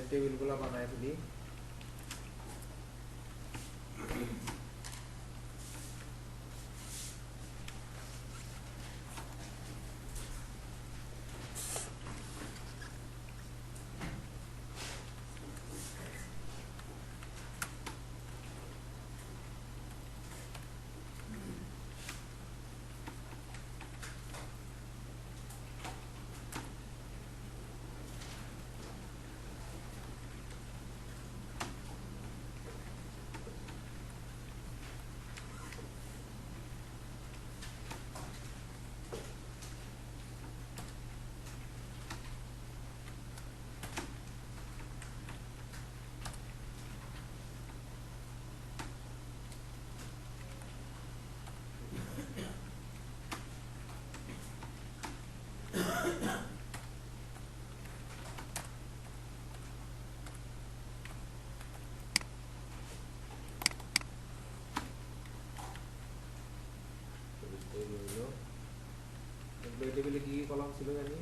टेबिलगुला बनाए फिली टेबिले की कलम ছিল জানি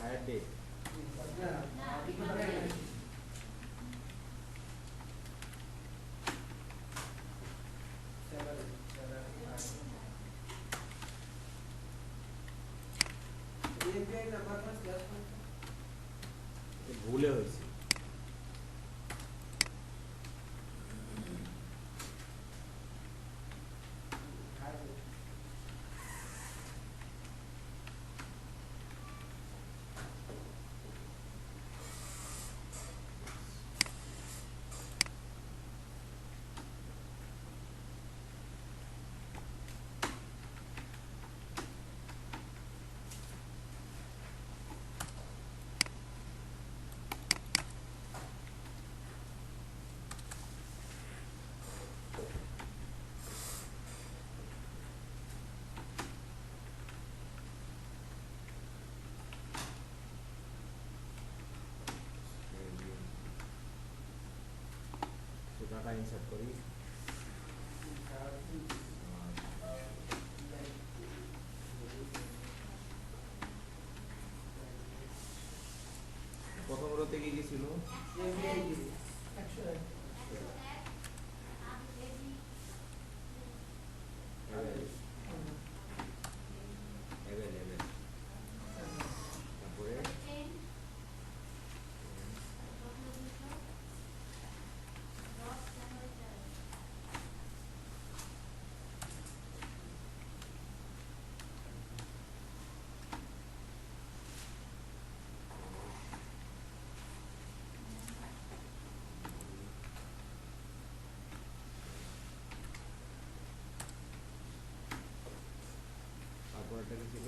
हायर डेट ভুলে হয়েছে डाटा इंसर्ट करी প্রথম রোতে কি কি ছিল তারপরটা কি ছিল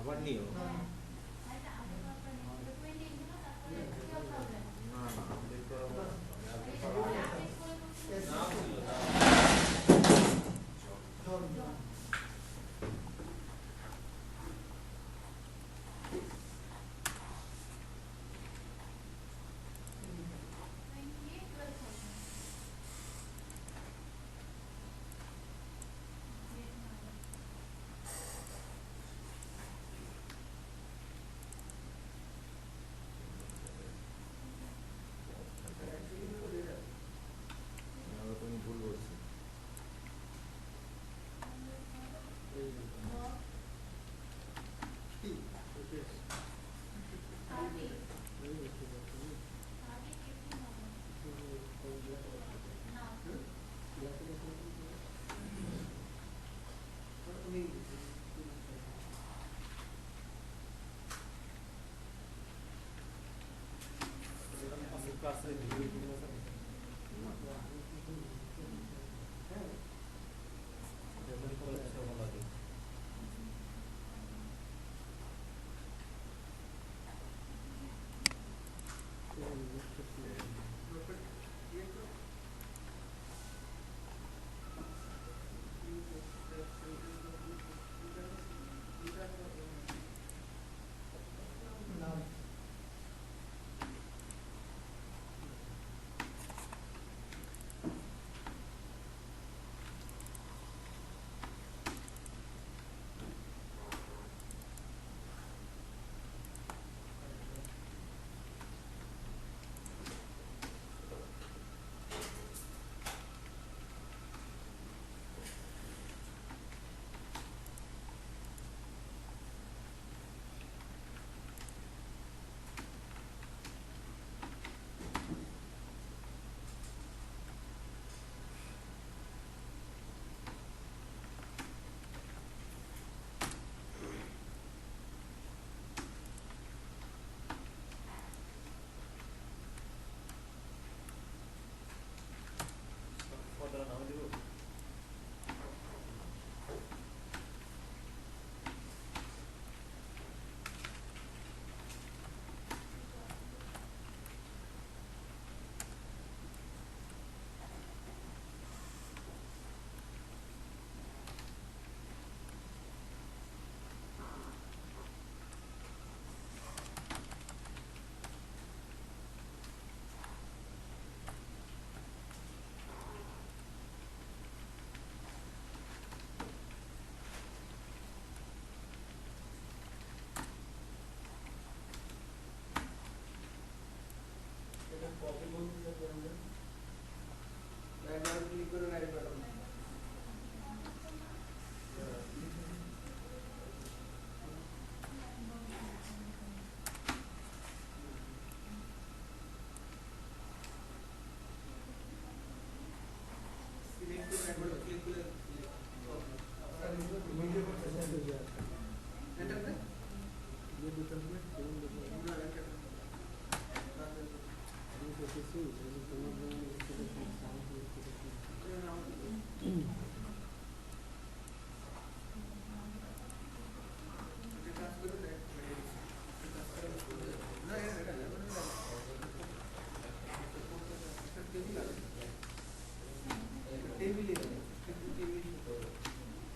আবার নিও না না আপডেট করা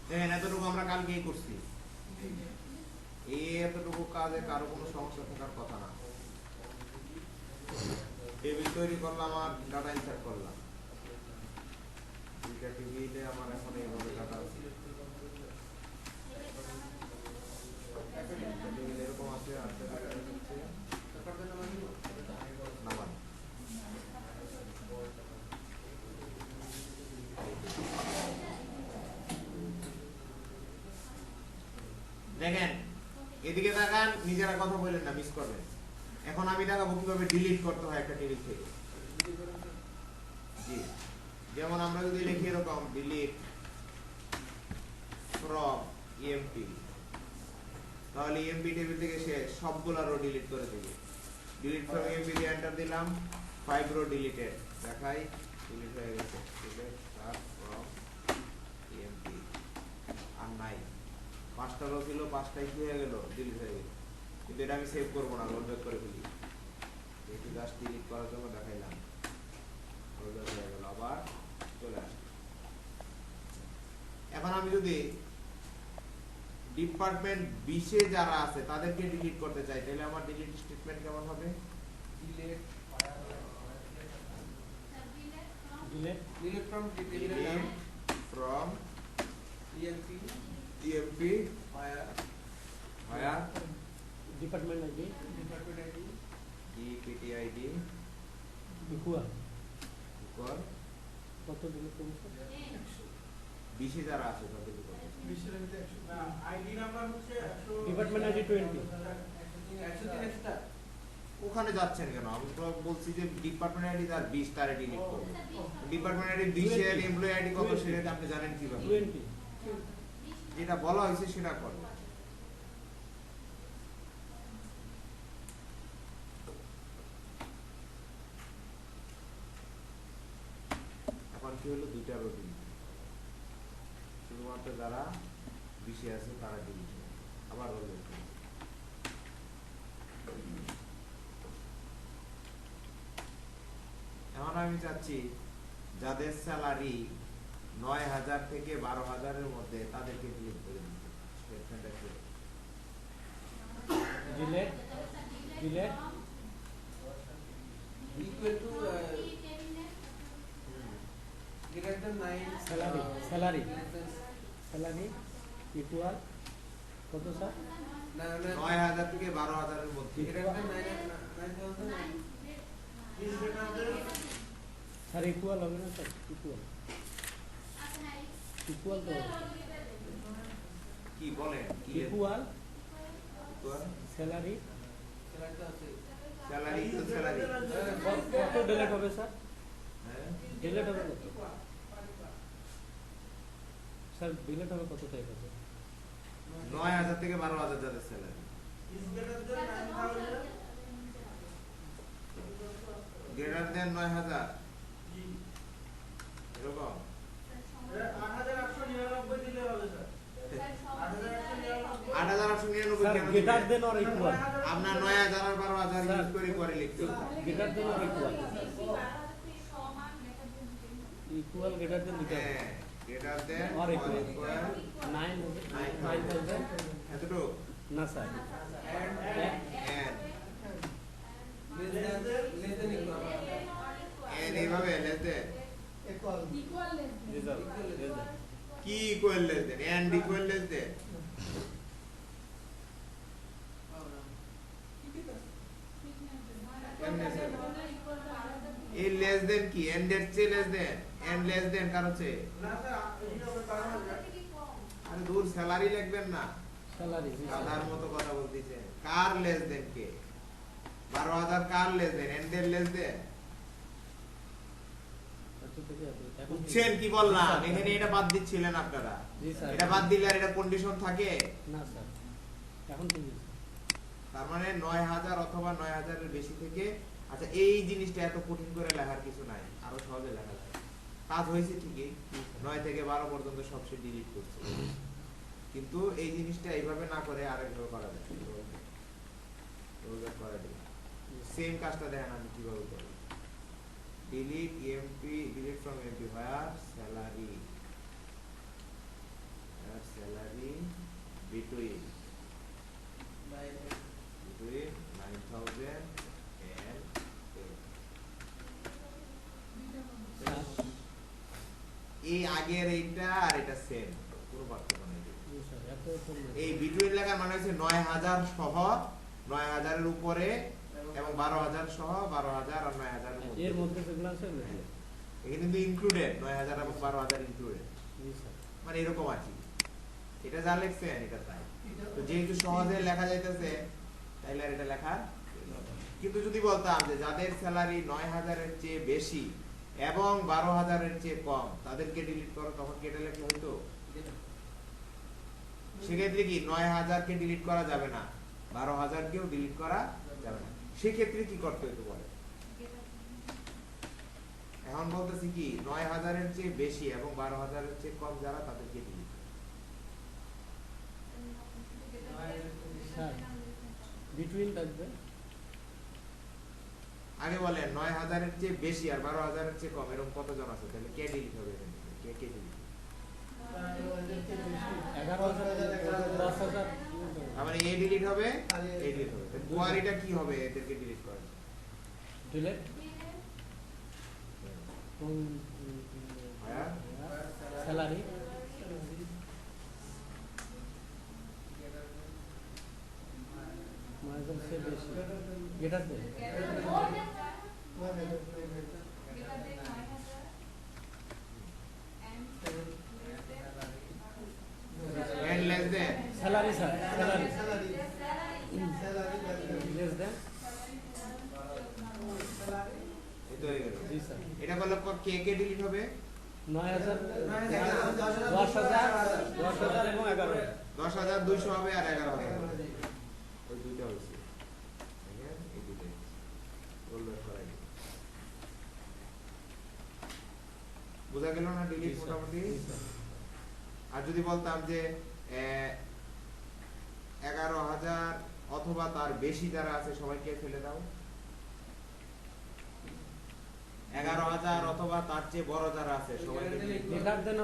দেখেন এতটুকু আমরা কালকেই করছি, এই এতটুকু কাজে কারো কোনো সমস্যা থাকার কথা না। টেবিল তৈরি করলাম আর ডাটা ইনসার্ট করলাম, দুইটা টেবিলে আমার এখন এইভাবে ডাটা আছে, টেবিল এরকম আছে আর নামান। দেখেন এদিকে তাকান, নিজেরা কথা বলেন না, মিস করবেন। এখন আমি দেখাবো কিভাবে ডিলিট করতে হয় একটা টেবিল থেকে। জি, যেমন আমরা যদি লিখি এরকম ডিলিট ফ্রম ইএমপি, তাহলে ইএমপি টেবিল থেকে সে সবগুলা রো ডিলিট করে দেবে। ডিলিট ফ্রম ইএমপি দিয়ে এন্টার দিলাম, 5 রো ডিলিটেড দেখাই, ডিলিট হয়ে গেছে। ডিলিট ফ্রম ইএমপি আর নাই, 5টা রো ছিল, 5টাই কি হয়ে গেল, ডিলিট হয়ে গেল। কিন্তু এটা আমি সেভ করবো না, রোল ব্যাক করে ফেলি। একটু জাস্ট ডিলিট করার জন্য দেখাইলাম, রোল ব্যাক হয়ে গেল, আবার চলে আসে। এখন আমি যদি ডিপার্টমেন্ট 20 যারা আছে তাদেরকে ডিলিট করতে চাই, তাহলে আমার ডিলিট স্টেটমেন্ট কেমন হবে? Delete from EMP where department ID dptid equal কত ডিলিট করব? 20 যারা আছে তাদেরকে কত? 20 এর মধ্যে 100 না, আইডি নাম্বার হচ্ছে 100, ডিপার্টমেন্ট আইডি 20 103 এক্সট্রা। ওখানে যাচ্ছেন কেন? আমি তো বলছি যে ডিপার্টমেন্ট আইডি আর 20 তারে ডিলিট করব। ডিপার্টমেন্ট আইডি 20 এর এমপ্লয়ি আইডি কত সেটা আপনি জানেন কিভাবে? 20 যেটা বলা হয়েছে সেটা করব। এখন কি হলো, দুইটা রো ডিলিট, শুধুমাত্র যারা 20 আছে তারা ডিলিট হবে। আবার রোল ব্যাক করব। এখন আমি চাচ্ছি যাদের স্যালারি 9000 থেকে 12000 এর মধ্যে তাদেরকে ডিলিট করে দিতে। স্টেটমেন্টটা কি? Delete equal to greater than 9 salary equal কত স্যার? 9000 থেকে 12000 এর মধ্যে। greater than 9000 is greater than sir equal হবে না স্যার? ইকুয়াল তো কি বলেন? কি ইকুয়াল ইকুয়াল স্যালারি স্যালারি তো স্যালারি। কত ডিলিট হবে স্যার? হ্যাঁ, ডিলিট হবে কত স্যার? ডিলিট হবে কত টাইপ আছে? 9000 থেকে 12000 যাদের salary is greater than 9000 greater than 9000 জি এরকম 8899 দিলে হবে স্যার। 8899 8899 স্যার কেন গ্রেটার দিবেন? Than or equal? আপনার 9000 আর 12000 ইউজ করে পরে লিখতে হবে। Greater than or equal? Equal greater than দিতে হবে। হ্যাঁ, গ্রেটার দেন or equal. 9000 এতটুকু না sir and less than equal and এইভাবে লেস দেন রেজাল্ট কি equal less than and equal less than কেমনে স্যার? এই লেস দেন কি এন্ড এর চেয়ে less than and less than কার হচ্ছে না স্যার এটা হবে 12,000 আরে দূর স্যালারি লিখবেন না স্যালারি গাধার মতো কথা বলতেছেন কার লেস দেন কে 12,000 কার লেস দেন এন দের লেস দেন বুঝছেন কি বললাম এখানে এটা বাদ দিচ্ছিলেন আপনারা জি স্যার এটা বাদ দিলে আর এটা কন্ডিশন থাকে না স্যার এখন ঠিক আছে তার মানে 9,000 অথবা 9,000 এর বেশি থেকে আচ্ছা এই জিনিসটা এত কঠিন করে লেখার কিছু নাই আরো সহজে লেখা যায় কাজ হয়েছে ঠিকই 9 থেকে 12 পর্যন্ত সব সে ডিলিট করছে কিন্তু এই জিনিসটা এইভাবে না করে আরেকভাবে করা যায় করা যায় সেম কাজটা দেখেন আমি কিভাবে করি delete emp delete from emp where salary between 9,000 and 10 এই আগের এইটা আর এটা সেম পুরো পার্থক্য নেই এই বিটুইন লেখার মানে হচ্ছে 9,000 সহ 9,000 এর উপরে এবং 12,000 সহ 12,000 আর 9,000 এর মধ্যে এর মধ্যে যেগুলো আছে এখানে কিন্তু ইনক্লুডেড 9,000 এবং 12,000 ইনক্লুডেড জি স্যার মানে এরকম আছে এটা যা লিখছেন এটা তাই তো যেহেতু সহজে লেখা যাইতেছে তাইলে আর এটা লেখা কিন্তু যদি বলতাম যে যাদের স্যালারি 9,000 এর চেয়ে বেশি এবং 12,000 এর চেয়ে কম তাদেরকে ডিলিট করো তখন কি এটা লেখা হতো সেক্ষেত্রে কি 9,000 কে ডিলিট করা যাবে না 12,000 কেও ডিলিট করা যাবে না সেক্ষেত্রে কি করতে হতো বলে এখন বলতেছি কি 9,000 এর চেয়ে বেশি এবং 12,000 এর চেয়ে কম যারা তাদেরকে ডিলিট স্যার বিটুইন থাকবে আগে বলেন 9,000 এর চেয়ে বেশি আর 12,000 এর চেয়ে কম এরকম কতজন আছে তাহলে কে ডিলিট হবে এখান থেকে? কে ডিলিট 11,000 10,000 মানে এ ডিলিট হবে এ ডিলিট হবে কোয়ারিটা কি হবে এদেরকে ডিলিট করার ডিলেট স্যালারি মার্জিন সে বেশি greater than and less than salary sir salary salary less than এই তো হয়ে গেল জি স্যার এটা করলে কে কে ডিলিট হবে 9,000 10,000 এবং 11,000 10,200 হবে আর 11,000 হবে ওই দুইটা হইছে দেখেন এই দুইটা রোলব্যাক করাই বুঝা গেল না ডিলিট মোটামুটি আর যদি বলতাম যে 11,000 অথবা তার বেশি যারা আছে সবাইকে ফেলে দাও 11,000 অথবা তার চেয়ে বড় যারা আছে সবাইকে গ্রেটার দেন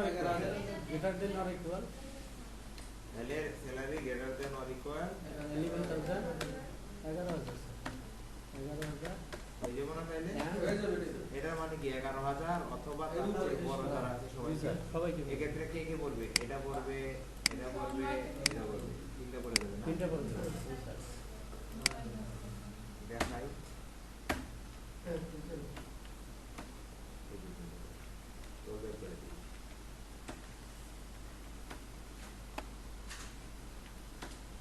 অর ইকুয়াল তাহলে salary greater than or equal 11,000 11,000 হয়ে যাবে না তাহলে হয়ে যাবে এটা মানে কি 11,000 অথবা তার চেয়ে বড় যারা আছে সবাইকে সবাইকে এক্ষেত্রে কে কে পড়বে এটা পড়বে এটা পড়বে এটা পড়বে তিনটা পড়ে যাবে না তিনটা পড়বে স্যার দেখাই রোলব্যাক করে দিই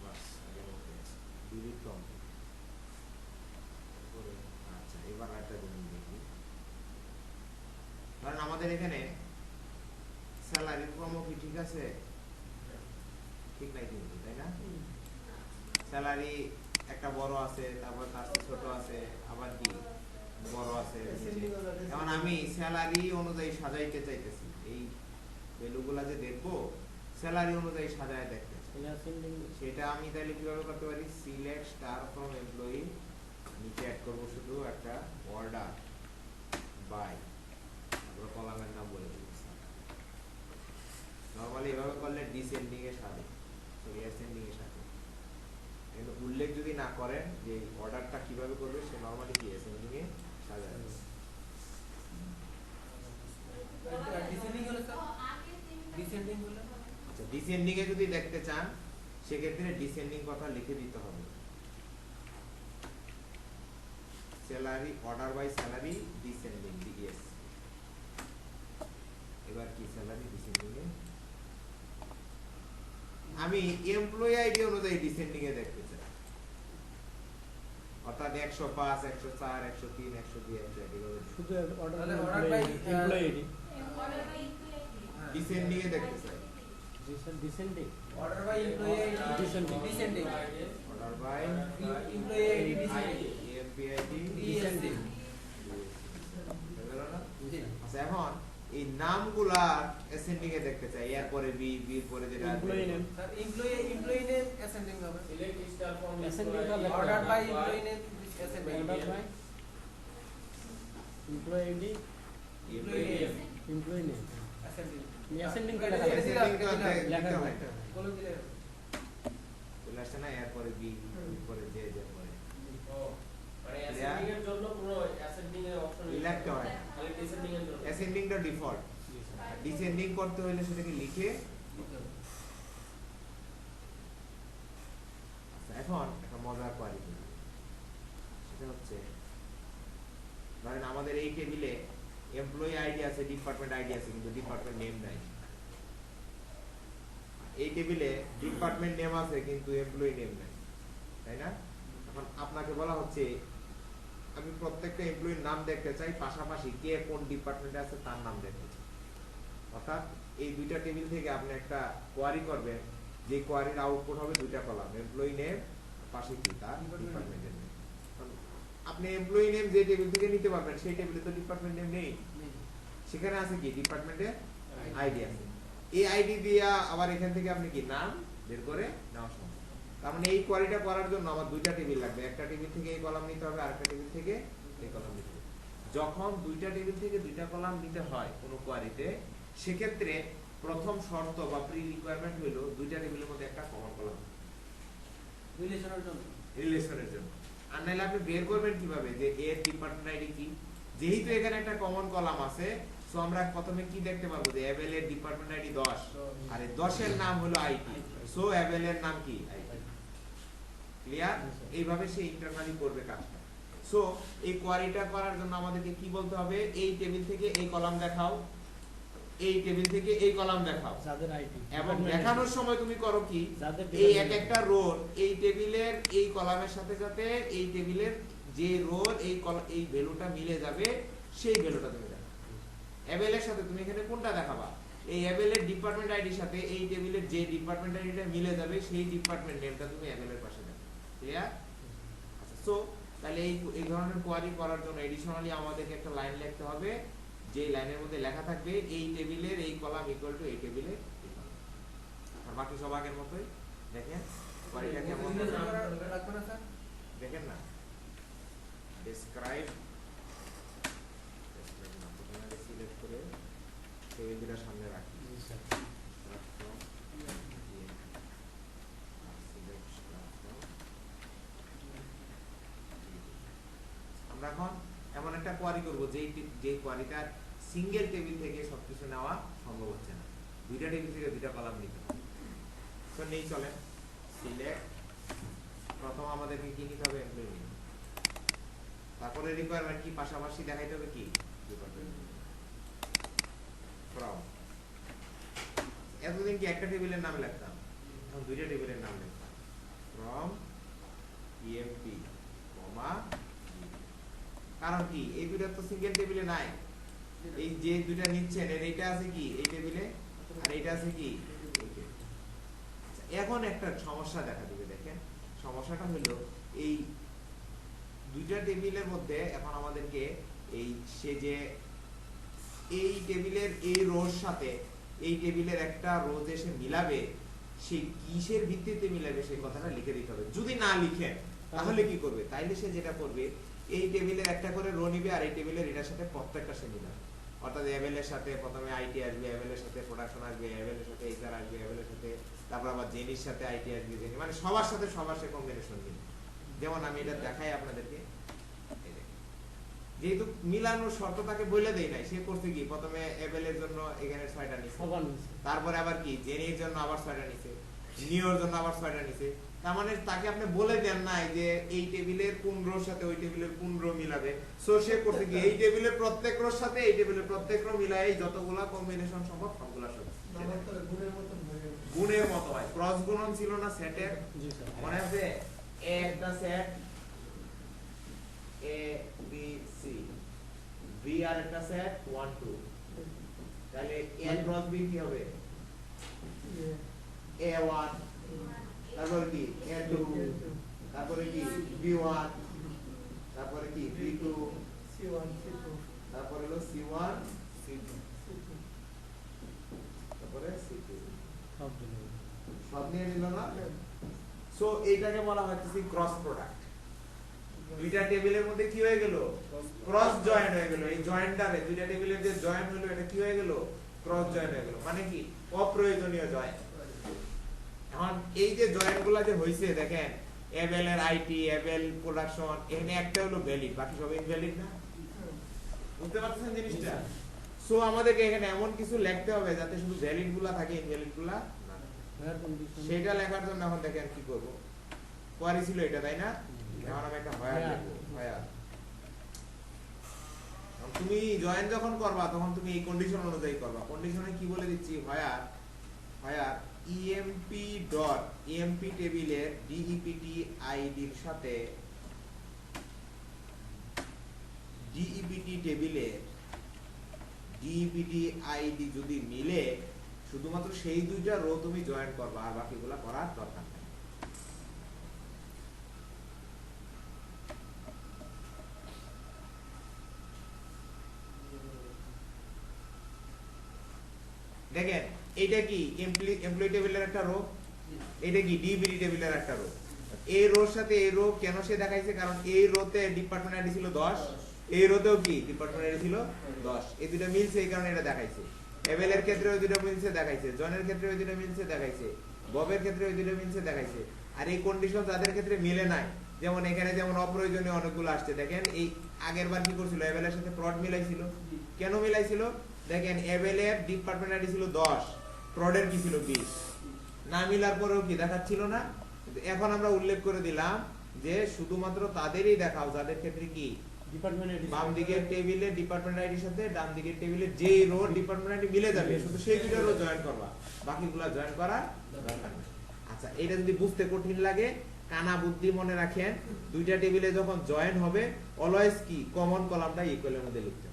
বাস আগের মতো ডিলিট কমপ্লিট আচ্ছা এবার একটা জিনিস দেখি কারণ আমাদের এখানে স্যালারি ক্রম কি ঠিক আছে ঠিক নাই কিন্তু তাই না স্যালারি একটা বড় আছে তারপর তার চেয়ে ছোট আছে আবার কি বড় আছে এখন আমি স্যালারি অনুযায়ী সাজাইতে চাইতেছি এই ভ্যালুগুলা যে দেখবো স্যালারি অনুযায়ী সাজায় দেখতে চাই সেটা আমি তাহলে কিভাবে করতে পারি সিলেক্ট স্টার ফ্রম এমপ্লয়ি নিচে অ্যাড করবো শুধু একটা অর্ডার বাই তারপর কলামের নাম বলে দেবো নরমালি এভাবে করলে ডিসেন্ডিং এর সাথে সরি অ্যাসেন্ডিং এর সাথে কিন্তু উল্লেখ যদি না করেন যে অর্ডারটা কিভাবে করবে সে নরমালি কি অ্যাসেন্ডিং এ সাজায় ডিসেন্ডিং হলো স্যার ডিসেন্ডিং হলো আচ্ছা ডিসেন্ডিং এ যদি দেখতে চান সেক্ষেত্রে ডিসেন্ডিং কথা লিখে দিতে হবে salary order by salary descending DS এবার কি স্যালারি ডিসেন্ডিং এ আমি এমপ্লয়ি আইডি অনুযায়ী ডিসেন্ডিং এ দেখতে চাই, অর্থাৎ 105 104 103 102 101 শুধু অর্ডার তাহলে order by, employee ID descending এ দেখতে চাই। Descending order by employee ID Descending. descending order by employee ID descending EMPID descending জি আচ্ছা এখন এই নামগুলা অ্যাসেন্ডিং এ দেখতে চাই, এর পরে বি বির পরে যেটা আসবে employee name sir employee name ascending হবে Ascending का left order by employee name ascending order by employee ID employee name employee name ascending ascending কা এটা লেখা দিলাম, Ascending এটা টা দিলাম। লেখা দিতে হয়। লেখা বলে দিলে চলে আসছে না, এর পরে বি পরে যে যে পরে মানে অ্যাসেন্ডিং এর জন্য পুরো অ্যাসেন্ডিং এর অপশন লিখতে হয় না, খালি ডিসেন্ডিং এর জন্য অ্যাসেন্ডিং টা ডিফল্ট, ডিসেন্ডিং করতে হলে সেটাকে লিখে। আচ্ছা এখন একটা মজার কোয়ারি করি, সেটা হচ্ছে ধরেন আমাদের এই টেবিলে এমপ্লয়ি আইডি আছে, ডিপার্টমেন্ট আইডি আছে, কিন্তু ডিপার্টমেন্ট নেম নাই। এই টেবিলে ডিপার্টমেন্ট নেম আছে কিন্তু এমপ্লয়ি নেম নাই, তাই না? এখন আপনাকে বলা হচ্ছে আমি প্রত্যেকটা এমপ্লয়ির নাম দেখতে চাই, পাশাপাশি কে কোন ডিপার্টমেন্টে আছে তার নাম দেখতে চাই। অর্থাৎ এই দুইটা টেবিল থেকে আপনি একটা কোয়ারি করবেন, যে কোয়ারির আউটপুট হবে দুইটা কলাম, এমপ্লয়ি নেম পাশে কি তার ডিপার্টমেন্টের নেম। আপনি এমপ্লয়ি নেম যে টেবিল থেকে নিতে পারবেন সেই টেবিলে তো ডিপার্টমেন্ট নেম নেই, সেখানে আছে কি ডিপার্টমেন্টের আইডি আছে। এই আইডি দিয়া আবার এখান থেকে আপনি কি নাম বের করে নেওয়া সম্ভব। তার মানে এই কোয়ারিটা করার জন্য আমার দুইটা টেবিল লাগবে, একটা টেবিল থেকে এই কলাম নিতে হবে, আরেকটা টেবিল থেকে এই কলাম নিতে হবে। যখন দুইটা টেবিল থেকে দুইটা কলাম নিতে হয় কোনো কোয়ারিতে, সেক্ষেত্রে প্রথম শর্ত বা প্রি রিকোয়ারমেন্ট হলো দুইটা টেবিলের মধ্যে একটা কমন কলাম রিলেশনের জন্য রিলেশনের জন্য। আর নাহলে আপনি বের করবেন কিভাবে যে এর ডিপার্টমেন্ট আইডি কি? যেহেতু এখানে একটা কমন কলাম আছে, সো আমরা প্রথমে কি দেখতে পারবো যে এভেল এর ডিপার্টমেন্ট আইডি 10 আর এই 10 এর নাম হলো আইটি, সো এভেল এর নাম কি আইটি। ক্লিয়ার? এইভাবে সে ইন্টারনালি করবে কাজটা। সো এই কোয়ারিটা করার জন্য আমাদেরকে কি বলতে হবে, এই টেবিল থেকে এই কলাম দেখাও, এই টেবিল থেকে এই কলাম দেখাও, যাদের আইডি এবং দেখানোর সময় তুমি করো কি যাদের এই এক একটা রোর এই টেবিলের এই কলামের সাথে সাথে এই টেবিলের যে রোর এই ভ্যালুটা মিলে যাবে সেই ভ্যালুটা তুমি দেখাও। এভেলের সাথে তুমি এখানে কোনটা দেখাবা, এই এভেলের ডিপার্টমেন্ট আইডির সাথে এই টেবিলের যে ডিপার্টমেন্ট আইডিটা মিলে যাবে সেই ডিপার্টমেন্ট নেমটা তুমি এভেলের পাশে দেবে। ক্লিয়ার? আচ্ছা, সো তাহলে এই ধরনের কোয়ারি করার জন্য এডিশনালি আমাদেরকে একটা লাইন লিখতে হবে, যে লাইনের মধ্যে লেখা থাকবে এই টেবিলের এই কলাম ইকুয়াল টু এই টেবিলের এই কলাম। আর বাকি সব আগের মতোই দেখেন কোয়ারিটা কেমন লাগবে না স্যার? দেখেন না, ডেসক্রাইব সিলেক্ট করে টেবিল দুটো সামনে রাখি। আমরা এখন এমন একটা কোয়ারি করব যে কোয়ারিটা সিঙ্গেল টেবিল থেকে সবকিছু নেওয়া সম্ভব হচ্ছে না, দুইটা টেবিল থেকে দুইটা কলাম নিতে হবে। তো নেই চলে সিলেক্ট, প্রথম আমাদেরকে কি নিতে হবে এমপ্লয়ি নেম, তারপরে রিকোয়ারমেন্ট কি পাশাপাশি দেখাইতে হবে কি ডিপার্টমেন্ট ফ্রম। এতদিন কি একটা টেবিলের নাম লিখতাম, এখন দুইটা টেবিলের নাম লিখতাম, ফ্রম ইএমপি কমা। কারণ কি এই দুইটা তো সিঙ্গেল টেবিলে নাই, এই যে দুইটা নিচ্ছেন এর এইটা আছে কি এই টেবিলে আর এইটা আছে কি এই টেবিলে। এখন একটা সমস্যা দেখা দিবে, দেখেন সমস্যাটা হলো এই দুইটা টেবিলের মধ্যে এখন আমাদেরকে এই সে যে এই টেবিলের এই রোর সাথে এই টেবিলের একটা রো যে সে মিলাবে, সে কিসের ভিত্তিতে মিলাবে সেই কথাটা লিখে দিতে হবে। যদি না লিখেন তাহলে কি করবে, তাইলে সে যেটা করবে এই টেবিলের একটা করে রো নিবে আর এই টেবিলের এটার সাথে প্রত্যেকটা সে মিলাবে। অর্থাৎ এভেলের সাথে প্রথমে আইটি আসবে, এভেলের সাথে প্রোডাকশন আসবে, এভেলের সাথে এইচআর আসবে, এভেলের সাথে তারপর আবার জেনির সাথে আইটি আসবে, জেনি মানে সবার সাথে সবার সে কম্বিনেশন নিবে। যেমন আমি এটা দেখাই আপনাদেরকে, যেহেতু মিলানোর শর্ত তাকে বলে দেই নাই, সে করছে কি প্রথমে এভেলের জন্য এখানে 6টা নিছে, তারপরে আবার কি জেনির জন্য আবার 6টা নিছে, নিওর জন্য আবার 6টা নিছে, তার মানে তাকে আপনি বলে দেন নাই যে এই টেবিলের কোন রোর সাথে ওই টেবিলের কোন রো মিলাবে। সো সে করতে কি এই টেবিলের প্রত্যেক রোর সাথে এই টেবিলের প্রত্যেক রো মিলাই যতগুলা কম্বিনেশন সম্ভব সবগুলা সব নাম্বারটা গুণের মতন হয়ে গেল। গুণের মতো হয়। ক্রস গুণন ছিল না সেটের, জি স্যার। মনে আছে? এ একটা set A B C, B আর একটা সেট 1 2, তাহলে এ ক্রস বি কি হবে? A1, তারপরে কি A2, তারপরে কি B1, তারপরে কি B2, C1 C2 তারপরে হলো C1 C2, তারপরে C2, সব দিলে। সব নিয়ে নিল না? সো এইটাকে বলা হচ্ছে ক্রস প্রোডাক্ট। দুইটা টেবিলের মধ্যে কি হয়ে গেল? ক্রস জয়েন হয়ে গেল। এই জয়েন্টারে দুইটা টেবিলের যে জয়েন হলো এটা কি হয়ে গেল? ক্রস জয়েন হয়ে গেল। মানে কি? অপ্রয়োজনীয় জয়েন। এখন এই যে জয়েন্টগুলো যে হইছে দেখেন, এবেল এর আইটি, এবেল প্রোডাকশন, এখানে একটা হলো ভ্যালিড, বাকি সব ইনভ্যালিড না? বুঝতে পারছেন জিনিসটা? সো আমাদেরকে এখানে এমন কিছু লিখতে হবে যাতে শুধু ভ্যালিড গুলা থাকে, ইনভ্যালিড গুলা না থাকে। Where condition? সেটা লেখার জন্য এখন দেখেন কি করব। কোয়ারি ছিল এটা, তাই না? এখন আমি একটা হোয়ার লিখব, হোয়ার। তুমি জয়েন যখন করবা তখন তুমি এই কন্ডিশন অনুযায়ী করবা। কন্ডিশনে কি বলে দিচ্ছি? হোয়ার emp ডট emp টেবিলের dept আইডির সাথে dept টেবিলের dept আইডি যদি মিলে শুধুমাত্র সেই দুইটা রো তুমি জয়েন করবা, আর বাকিগুলা করার দরকার নেই। দেখেন এইটা কি এমপ্লয়ি টেবিলের একটা রো, এটা কি ডিবিডি টেবিলের একটা রো। এই রোর সাথে এই রো কেন সে দেখাইছে? কারণ এই রোতে ডিপার্টমেন্ট আইডি ছিল 10, এই রোতেও কি ডিপার্টমেন্ট আইডি ছিল 10। এই দুটো মিলছে, এই কারণে এটা দেখাইছে। এবেলের ক্ষেত্রে ওই দুটো মিলছে দেখাইছে, জনের ক্ষেত্রে ওই দুটো মিলছে দেখাইছে, ববের ক্ষেত্রে ওই দুটো মিলছে দেখাইছে। আর এই কন্ডিশন যাদের ক্ষেত্রে মিলে নাই, যেমন এখানে যেমন অপ্রয়োজনীয় অনেকগুলো আসছে। দেখেন এই আগের বার কি করছিল? এবেলের সাথে প্রড মিলাইছিল। কেন মিলাইছিল? দেখেন এবেলের ডিপার্টমেন্ট আইডি ছিল 10, প্রডের কি ছিল 20। না মিলার পরেও কি দেখাচ্ছিল না? এখন আমরা উল্লেখ করে দিলাম যে শুধুমাত্র তাদেরই দেখাও যাদের ক্ষেত্রে কি ডিপার্টমেন্ট আইডি। বাম দিকের টেবিলে ডিপার্টমেন্ট আইডির সাথে ডান দিকের টেবিলে যে রো ডিপার্টমেন্ট আইডি মিলে যাবে শুধু সেই দুটো রো জয়েন করবা, বাকিগুলো জয়েন করা দরকার নেই। আচ্ছা, এটা যদি বুঝতে কঠিন লাগে কানা বুদ্ধি মনে রাখেন, দুইটা টেবিলে যখন জয়েন হবে অলওয়েজ কি কমন কলামটা ইকুয়ালের মধ্যে লিখতে হবে।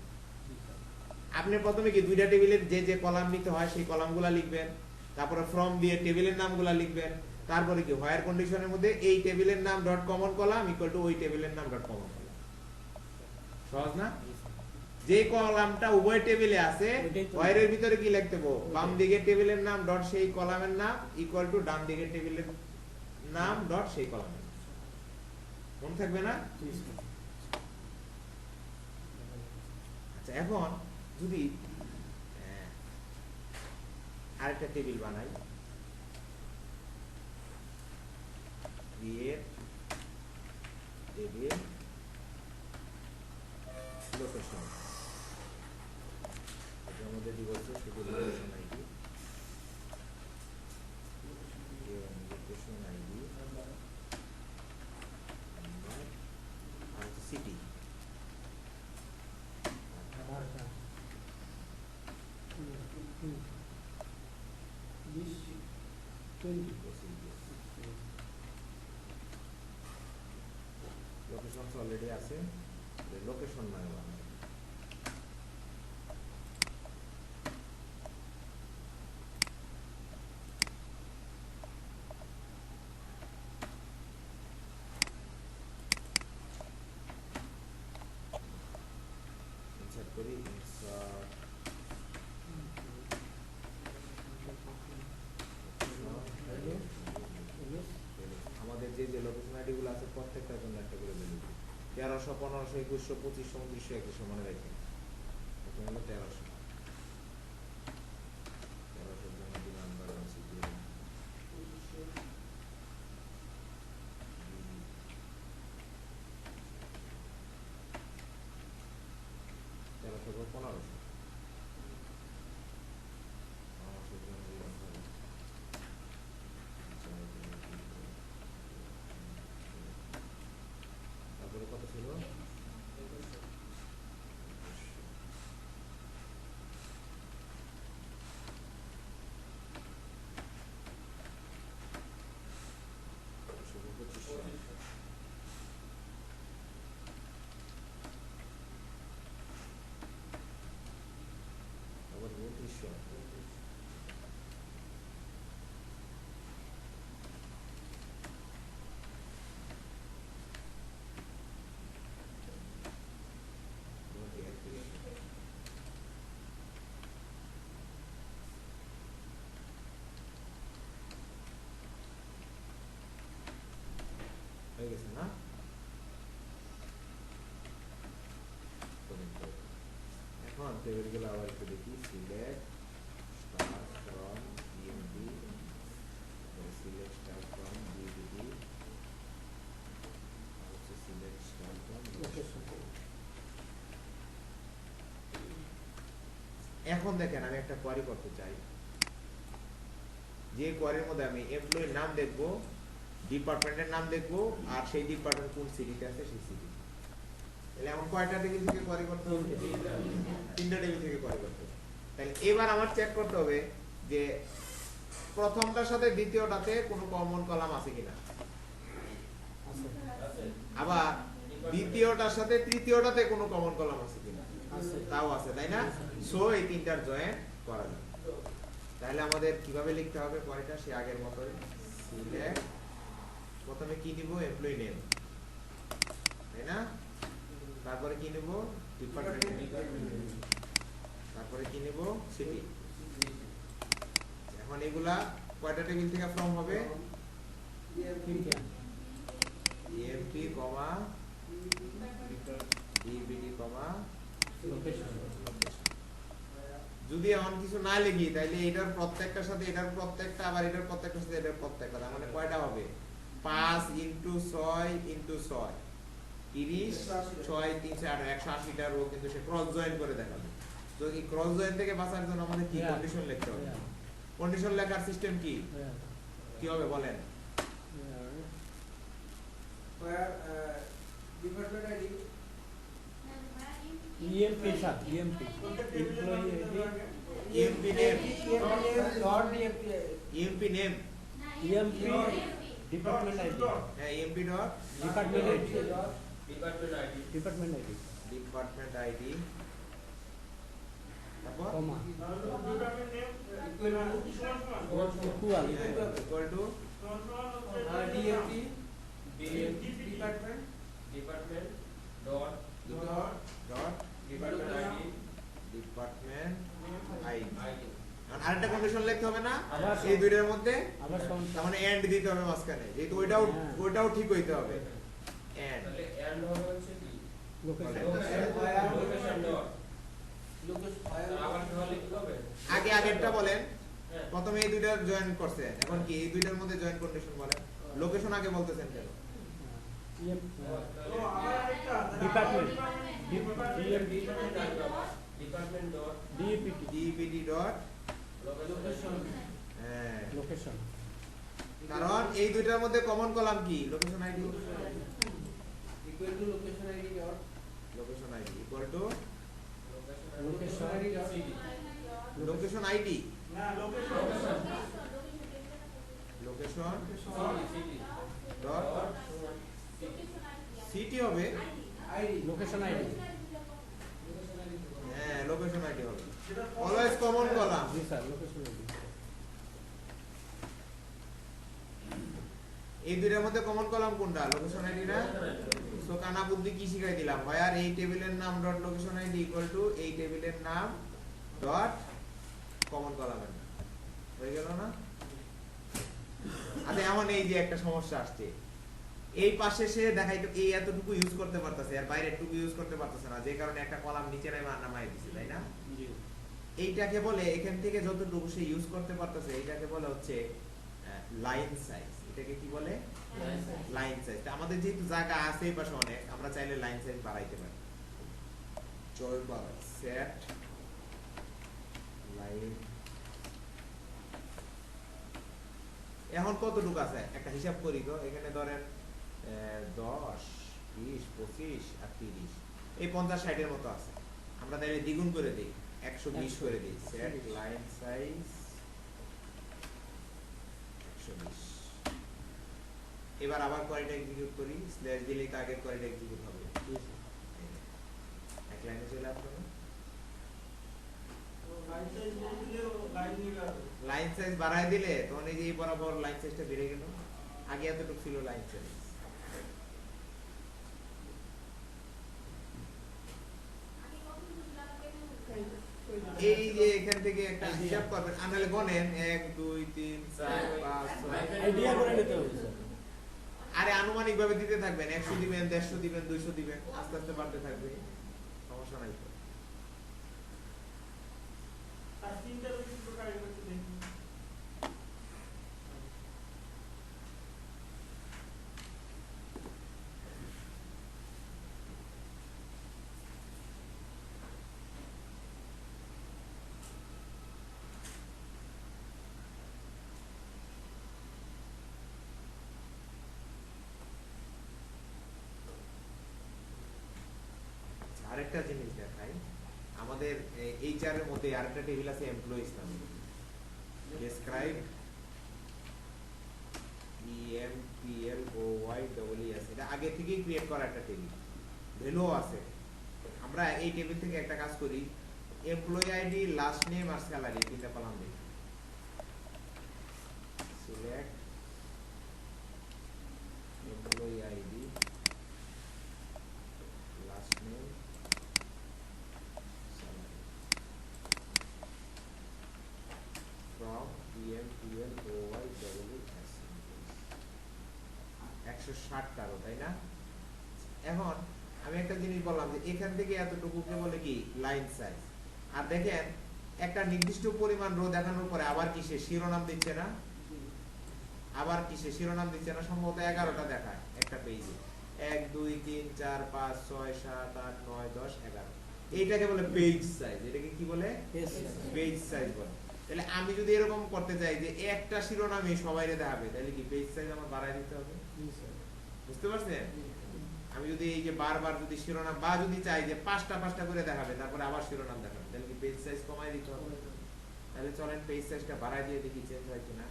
আপনি প্রথমে কি দুইটা টেবিলের যে যে কলাম নিতে হয় সেই কলামগুলো লিখবেন, তারপরে ফ্রম দিয়ে টেবিলের নামগুলো লিখবেন, তারপরে কি হোয়ার কন্ডিশনের মধ্যে এই টেবিলের নাম dot common column equal to ওই টেবিলের নাম ডট কমন কলাম। সহজ না? যে কলামটা উভয় টেবিলে আছে হোয়ারের ভিতরে কি লিখতে হবে? বাম দিকের টেবিলের নাম ডট সেই কলামের নাম ইকুয়াল টু ডান দিকের টেবিলের নাম ডট সেই কলামের নাম। মনে থাকবে না? আচ্ছা, এখন যদি আরেকটা টেবিল বানাই, ক্রিয়েট টেবিল লোকেশন, এটার মধ্যে কি বলছে? শুধু লোকেশন আইডি, লোকেশন আইডি আর সিটি। লোকেশন অলরেডি আছে, লোকেশন মানে ইনসার্ট করি, ইনসার্ট আমাদের যে যে লোকেশন আইডি গুলো আছে প্রত্যেকটার জন্য একটা করে ভ্যালু 1300 1500 2100 2500 2900 2100 মনে রাখবেন। এটা হলো 1300 1300 জন্য দিলাম আমরা আছে যে 1300 বা 1500 1500 জন্য দিলাম হয়ে গেছে না? এখন টেবিলগুলো আবার একটু দেখি। Select star from EMP, select star from DBD, হচ্ছে সিলেক্ট স্টার ফ্রম লোকেশন। এখন দেখেন আমি একটা কোয়ারি করতে চাই, যে কোয়ারির মধ্যে আমি এমপ্লয়ির নাম দেখবো, ডিপার্টমেন্টের নাম দেখবো, আর সেই ডিপার্টমেন্ট কোন সিটিতে আছে সেই সিটি। তাহলে এমন কয়টা টেবিল থেকে কোয়ারি করতে হবে? 3টা টেবিল থেকে কোয়ারি করতে হবে। তাহলে এবার আমার চেক করতে হবে যে প্রথমটার সাথে দ্বিতীয়টাতে কোনো কমন কলাম আছে কিনা, আবার দ্বিতীয়টার সাথে তৃতীয়টাতে কোনো কমন কলাম আছে কিনা, তাও আছে, তাই না? সো এই তিনটার জয়েন করা যাবে। তাহলে আমাদের কিভাবে লিখতে হবে কোয়ারিটা? সে আগের মতই সিলেক্ট, প্রথমে কি দিব? এমপ্লয়ি নেম, তাই না? তারপরে কি নেব? ডিপার্টমেন্ট, তারপরে কি নেব? সিটি। এখন এগুলা কয়টা টেবিল থেকে ফ্রম হবে? ইএমপি কমা ডিবিডি কমা লোকেশন। যদি এমন কিছু না লিখি তাহলে এটার প্রত্যেকটার সাথে এটার প্রত্যেকটা, আবার এটার প্রত্যেকটার সাথে এটার প্রত্যেকটা, তার মানে কয়টা হবে? 5 × 6 × 6 30, 6 3 8 180টা রো কিন্তু সে ক্রস জয়েন করে দেখাবে। তো এই ক্রস জয়েন থেকে বাঁচার জন্য আমাদের কি কন্ডিশন লিখতে হবে? কন্ডিশন লেখার সিস্টেম কি কি হবে বলেন? ডিপার্টমেন্ট আইডি EMP সাথ EMP এমপ্লয়ি EMP নেম, ডট ডিএমপি EMP নেম, EMP ডিপার্টমেন্ট আইডি, হ্যাঁ EMP dot department ID, department ID, department ID department ID, তারপর comma department name equal equal to DMP department, department dot dot dot department ID, department ID. ID. আরেকটা condition লিখতে হবে না আবার এই দুইটার মধ্যে? আবার তার মানে এন্ড দিতে হবে মাঝখানে, যেহেতু ওইটাও হ্যাঁ। ওইটাও ঠিক হইতে হবে। এন্ড তাহলে এন্ড হবে হচ্ছে কি? Location location dot. লোকেশন তাহলে আবার কি লিখতে হবে? আগে আগেরটা বলেন, হ্যাঁ। প্রথমে এই দুইটার জয়েন করছেন, এখন কি এই দুইটার মধ্যে জয়েন কন্ডিশন বলেন? লোকেশন আগে বলতেছেন কেন? Department department dot DPT DPT dot location. হ্যাঁ, লোকেশন কারণ এই দুইটার মধ্যে কমন কলাম কি? Location ID. Equal to location ID dot location ID equal to location ID dot location ID, না location location city dot city হবে। ID location ID হ্যাঁ, location ID হবে। Always common column. জি sir location ID এই দুইটার মধ্যে common column কোনটা? Location ID না? সো কানা বুদ্ধি কি শিখাই দিলাম? ভাইয়ার এই টেবিলের নাম dot location ID equal two এই টেবিলের নাম ডট কমন কলামের নাম। হয়ে গেল না? আচ্ছা, এমন এই যে একটা সমস্যা আসছে, এই পাশে সে দেখাইতো এই এতটুকু ইউজ করতে পারতেছে আর বাইরে এতটুকু ইউজ করতে পারতেছে না, যে কারণে একটা কলাম নিচে নামাই দিছে, তাই না? এইটাকে বলে, এখান থেকে যতটুকু সে ইউজ করতে পারতেছে এইটাকে বলে হচ্ছে লাইন সাইজ। এটাকে কি বলে? Line size. আমাদের যেহেতু জায়গা আছে এই পাশে অনেক, আমরা চাইলে লাইন সাইজ বাড়াইতে পারি। চল বাড়াই, সেট লাইন। এখন কতটুকু আছে একটা হিসাব করি তো। এখানে ধরেন 10, 20, 25 আর 30, এই 50-60 এর মতো আছে। আমরা তাহলে দ্বিগুণ করে দিই, 120 করে দিই। Set line size 120। এবার আবার কোয়ারিটা এক্সিকিউট করি, স্ল্যাশ দিলেই তো আগের কোয়ারিটা এক্সিকিউট হবে। এক লাইনে চলে আসলো না? লাইন সাইজ বাড়ায় দিলে তখন এই যে এই বরাবর লাইন সাইজটা বেড়ে গেল। আগে এতটুকু ছিল লাইন সাইজ। এই যে এখান থেকে একটা হিসাব করবেন, আনালে গণেন 1 2 3 4 5 6। আইডিয়া করে নিতে হবে স্যার। আরে আনুমানিক ভাবে দিতে থাকবেন, 100 দিবেন, 150 দিবেন, 200 দিবেন, আস্তে আস্তে বাড়তে থাকবে, সমস্যা নাই তো। আর তিনটার বেশি প্রকার এগুলো একটু দেখুন। আরেকটা জিনিস দেখাই, আমাদের এইচআর এর মধ্যে আরেকটা টেবিল আছে এমপ্লয়িজ নামে, ডেসক্রাইব EMPLOYEES, এটা আগে থেকেই ক্রিয়েট করা একটা টেবিল, ভ্যালু আছে। আমরা এই টেবিল থেকে একটা কাজ করি, এমপ্লয়ি আইডি, লাস্ট নেম আর স্যালারি তিনটা কলাম দিই। Select employee ID, last name, from EMPLOYEES 160 টাকা, তাই না? এখন আমি একটা জিনিস বললাম যে এখান থেকে এতটুকুকে বলে কি লাইন সাইজ। আর দেখেন একটা নির্দিষ্ট পরিমাণ রো দেখানোর পরে আবার কিসে শিরোনাম দিচ্ছে না, আবার কিসে শিরোনাম দিচ্ছে না, সম্ভবত 11টা দেখায় একটা পেজে, 1 2 3 4 5 6 7 8 9 10 11, এইটাকে বলে পেজ সাইজ। এটাকে কি বলে? পেজ সাইজ বলে। তাহলে আমি যদি এরকম করতে চাই যে একটা শিরোনামে সবাইরে দেখাবে, তাহলে কি পেজ সাইজ আমার বাড়ায় দিতে হবে? বুঝতে পারছেন? আমি যদি এই যে বারবার যদি শিরোনাম বা যদি চাই যে পাঁচটা করে দেখাবে, তারপরে আবার শিরোনাম দেখাবে, তাহলে কি পেজ সাইজ কমায় দিতে হবে? তাহলে চলেন পেজ সাইজটা বাড়ায় দিয়ে দেখি চেঞ্জ হয় কিনা।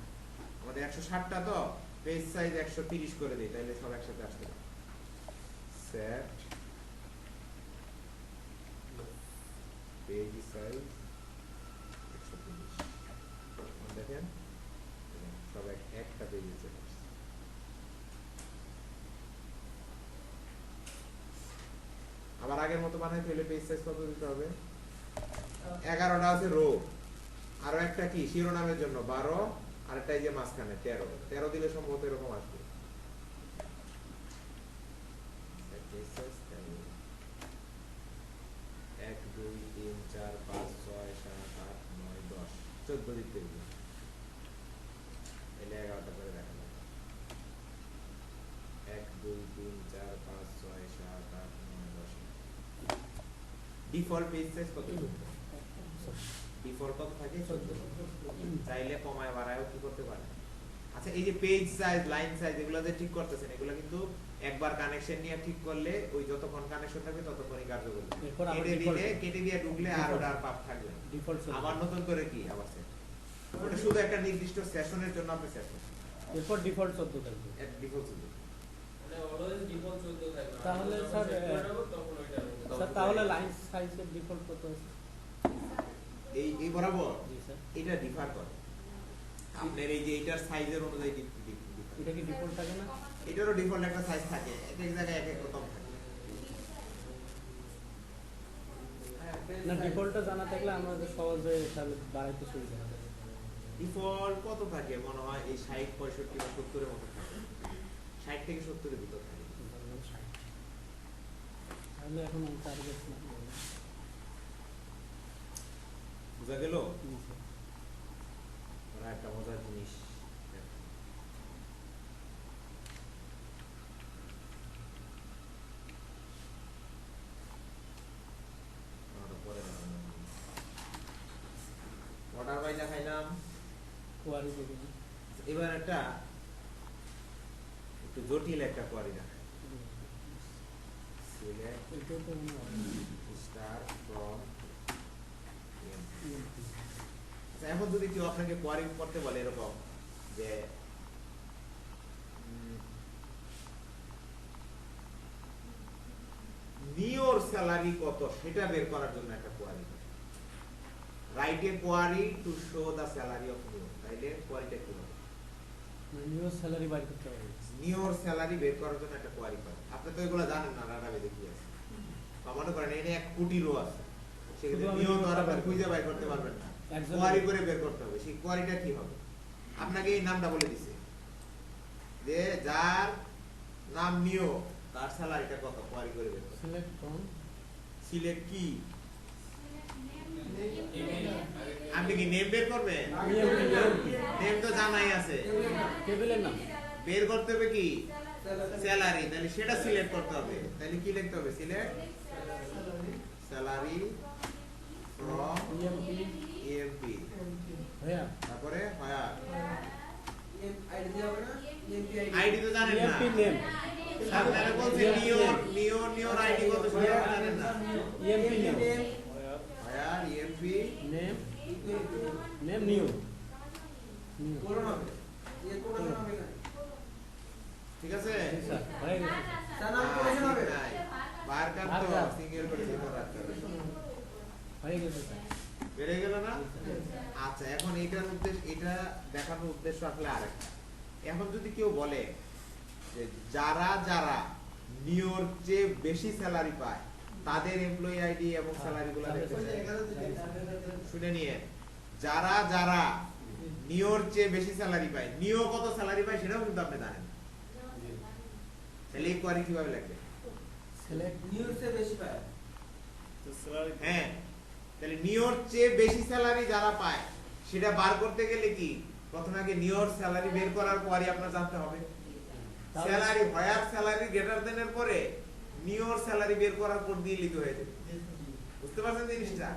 আমাদের 160টা তো, পেজ সাইজ 130 করে দেই, তাহলে সব একসাথে আসবে। সেট পেজ সাইজ 130, দেখেন সব একটা পেজে চলে আসছে। আবার আগের মতো বানাইতে হলে পেজ সাইজ কত দিতে হবে? 11টা আছে রো, আরো একটা কি শিরোনামের জন্য 12, আর একটা এই যে মাঝখানে 13 দিলে সম্ভবত এরকম আসবে। পেজ সাইজ 1 2 3 4 5 6 7 8 9 10 14 দিতে হবে, এলে 11টা করে দেখা যাবে। 1 2 3 4 5 6 7 8 9 10। ডিফল্ট পেজ সাইজ কত? ডিফল্ট কত থাকে? 14। চাইলে কমায় বাড়ায়ও কি করতে পারে। আচ্ছা, এই যে পেজ সাইজ, লাইন সাইজ, এগুলো যে ঠিক করতেছেন, এগুলো কিন্তু একবার কানেকশন নিয়ে ঠিক করলে ওই যতক্ষণ কানেকশন থাকবে ততক্ষণই কার্যকর। কেটে দিয়ে ঢুকলে আর ওটা আর পাপ থাকবে। ডিফল্ট আবার নতুন করে কি আবার সেট, ওটা শুধু একটা নির্দিষ্ট সেশনের জন্য আপনি সেট করুন। এরপর ডিফল্ট 14 থাকবে। ডিফল্ট 14 মানে অলওয়েজ ডিফল্ট 14 থাকবে। তাহলে স্যার তখন ওইটা স্যার তাহলে লাইন সাইজের ডিফল্ট কত আছে? এই বরাবর জি স্যার, এটা ডিফার করে আপনার এই যে এটার সাইজের অনুযায়ী এটা কি ডিফল্ট থাকে না? এটারও ডিফল্ট একটা সাইজ থাকে, এক এক জায়গায় এক এক রকম থাকে। না, ডিফল্টটা জানা থাকলে আমাদের সহজে তাহলে বাড়াইতে সুবিধা হবে। ডিফল্ট কত থাকে মনে হয় এই 60 65 বা 70 এর মতো থাকে, 60 থেকে 70 এর ভিতর থাকে। তাহলে এখন টার্গেট না, বুঝা গেল? ওরা একটা মজার জিনিস অর্ডার বাই দেখাইলাম। কোয়ারি দেখুন, এবার একটা একটু জটিল একটা কোয়ারি দেখাই। সিলেক্ট এটা তো মনে হয় স্টার ফ্রম। আচ্ছা, এখন যদি কেউ আপনাকে কোয়ারি করতে বলে এরকম যে নিয়োর স্যালারি কত সেটা বের করার জন্য একটা query, write a query to show the salary of নিয়োর, তাইলে কোয়ারিটা কি হবে? নিউ স্যালারি বাইর করতে হবে। নিয়োর স্যালারি বের করার জন্য একটা কোয়ারি করে। আপনি তো এগুলো জানেন না, ডাটাবেসে কি আছে। মনে করেন এখানে 1 কোটি রো আছে, সেক্ষেত্রে নিয়োর তো আর আপনি খুঁজে বের করতে পারবেন না, কোয়ারি করে বের করতে হবে। সেই কোয়ারিটা কি হবে? আপনাকে এই নামটা বলে দিছে যে যার নাম নিও, তার স্যালারিটা কত কোয়ারি করে বের করো। সিলেক্ট ফ্রম সিলেক্ট কি আপনি কি নেম বের করবেন? নেম তো জানাই আছে, টেবিলের নাম বের করতে হবে কি স্যালারি, তাহলে সেটা সিলেক্ট করতে হবে। তাহলে কি লিখতে হবে? Select salary from EMP EMP, হ্যাঁ তারপরে হায়ার। আইডি দিয়ে হবে না? MP ID. আইডি তো জানেন না, ইএমপি নেম আপনারা বলছেন নিওর আইডি কত সেটা জানেন না। EMP name where EMP name name new new colon হবে। ये कोলন হবে না। ঠিক আছে? স্যার হয়ে গেছে তার নাম কোলন হবে। বার কাট তো বার কাট। সিঙ্গেল করে দিতে রাখতে হবে। হয়ে গেছে স্যার বেড়ে গেল না? আচ্ছা, এখন এটার উদ্দেশ্য, এটা দেখানোর উদ্দেশ্য আসলে আরেকটা। এখন যদি কেউ বলে যে যারা যারা নিওর চেয়ে বেশি স্যালারি পায় তাদের এমপ্লয়ি আইডি এবং স্যালারি গুলো দেখতে চাই, শুনে নিয়ে, যারা যারা নিওর চেয়ে বেশি স্যালারি পায়, নিও কত স্যালারি পায় সেটাও কিন্তু আপনি জানেন। তাহলে এই কোয়ারি কিভাবে লাগবে? সিলেক্ট নিউজ সে বেশি পায়। হ্যাঁ, তাহলে নিওর চেয়ে বেশি স্যালারি যারা পায় সেটা বার করতে গেলে কি প্রথমে আগে নিওর স্যালারি বের করার কোয়ারি আপনার জানতে হবে। Salary where salary greater than এর পরে নিওর স্যালারি বের করার কোড দিয়ে লিখতে হয়ে যাবে। বুঝতে পারছেন জিনিসটা?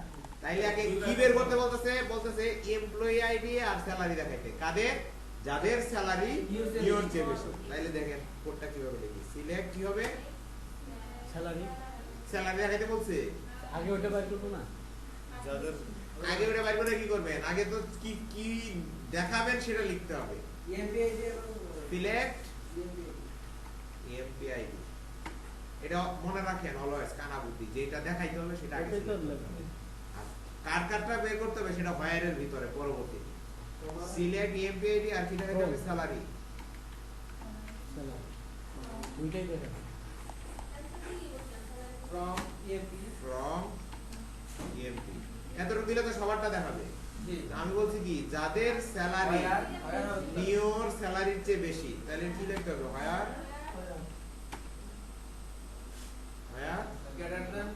তাইলে আগে কি বের করতে বলতেছে? বলতেছে এমপ্লয়ি আইডি আর স্যালারি দেখাইতে, কাদের? যাদের স্যালারি নিওর চেয়ে বেশি। তাইলে দেখেন কোডটা কিভাবে লিখি। সিলেক্ট কি হবে? স্যালারি স্যালারি দেখাইতে বলছে, আগে ওটা বাইর করবো না যাদের আগে ওটা বাইর করে কি করবেন? আগে তো কি কি দেখাবেন সেটা লিখতে হবে। এমপি আইডি এবং সিলেক্ট এমপি এমপি আইডি, এটা মনে রাখেন অলওয়েজ, কানা বুদ্ধি, যেটা দেখাইতে হবে সেটা আগে ওটাই তো select করতে লেখা। হবে। আর কার কারটা বের করতে হবে সেটা হোয়ারের ভিতরে পরবর্তী। সিলেক্ট এমপি আইডি আর কি দেখাইতে হবে? স্যালারি। স্যালারি দুইটাই দেখা ফ্রম এমপি। ফ্রম এমপি, এতটুকু দিলে তো সবারটা দেখাবে। জি। আমি বলছি কি যাদের স্যালারি হায়ার নিওর স্যালারির চেয়ে বেশি, তাহলে কি লিখতে হবে? হায়ার হায়ার গ্রেটার দ্যান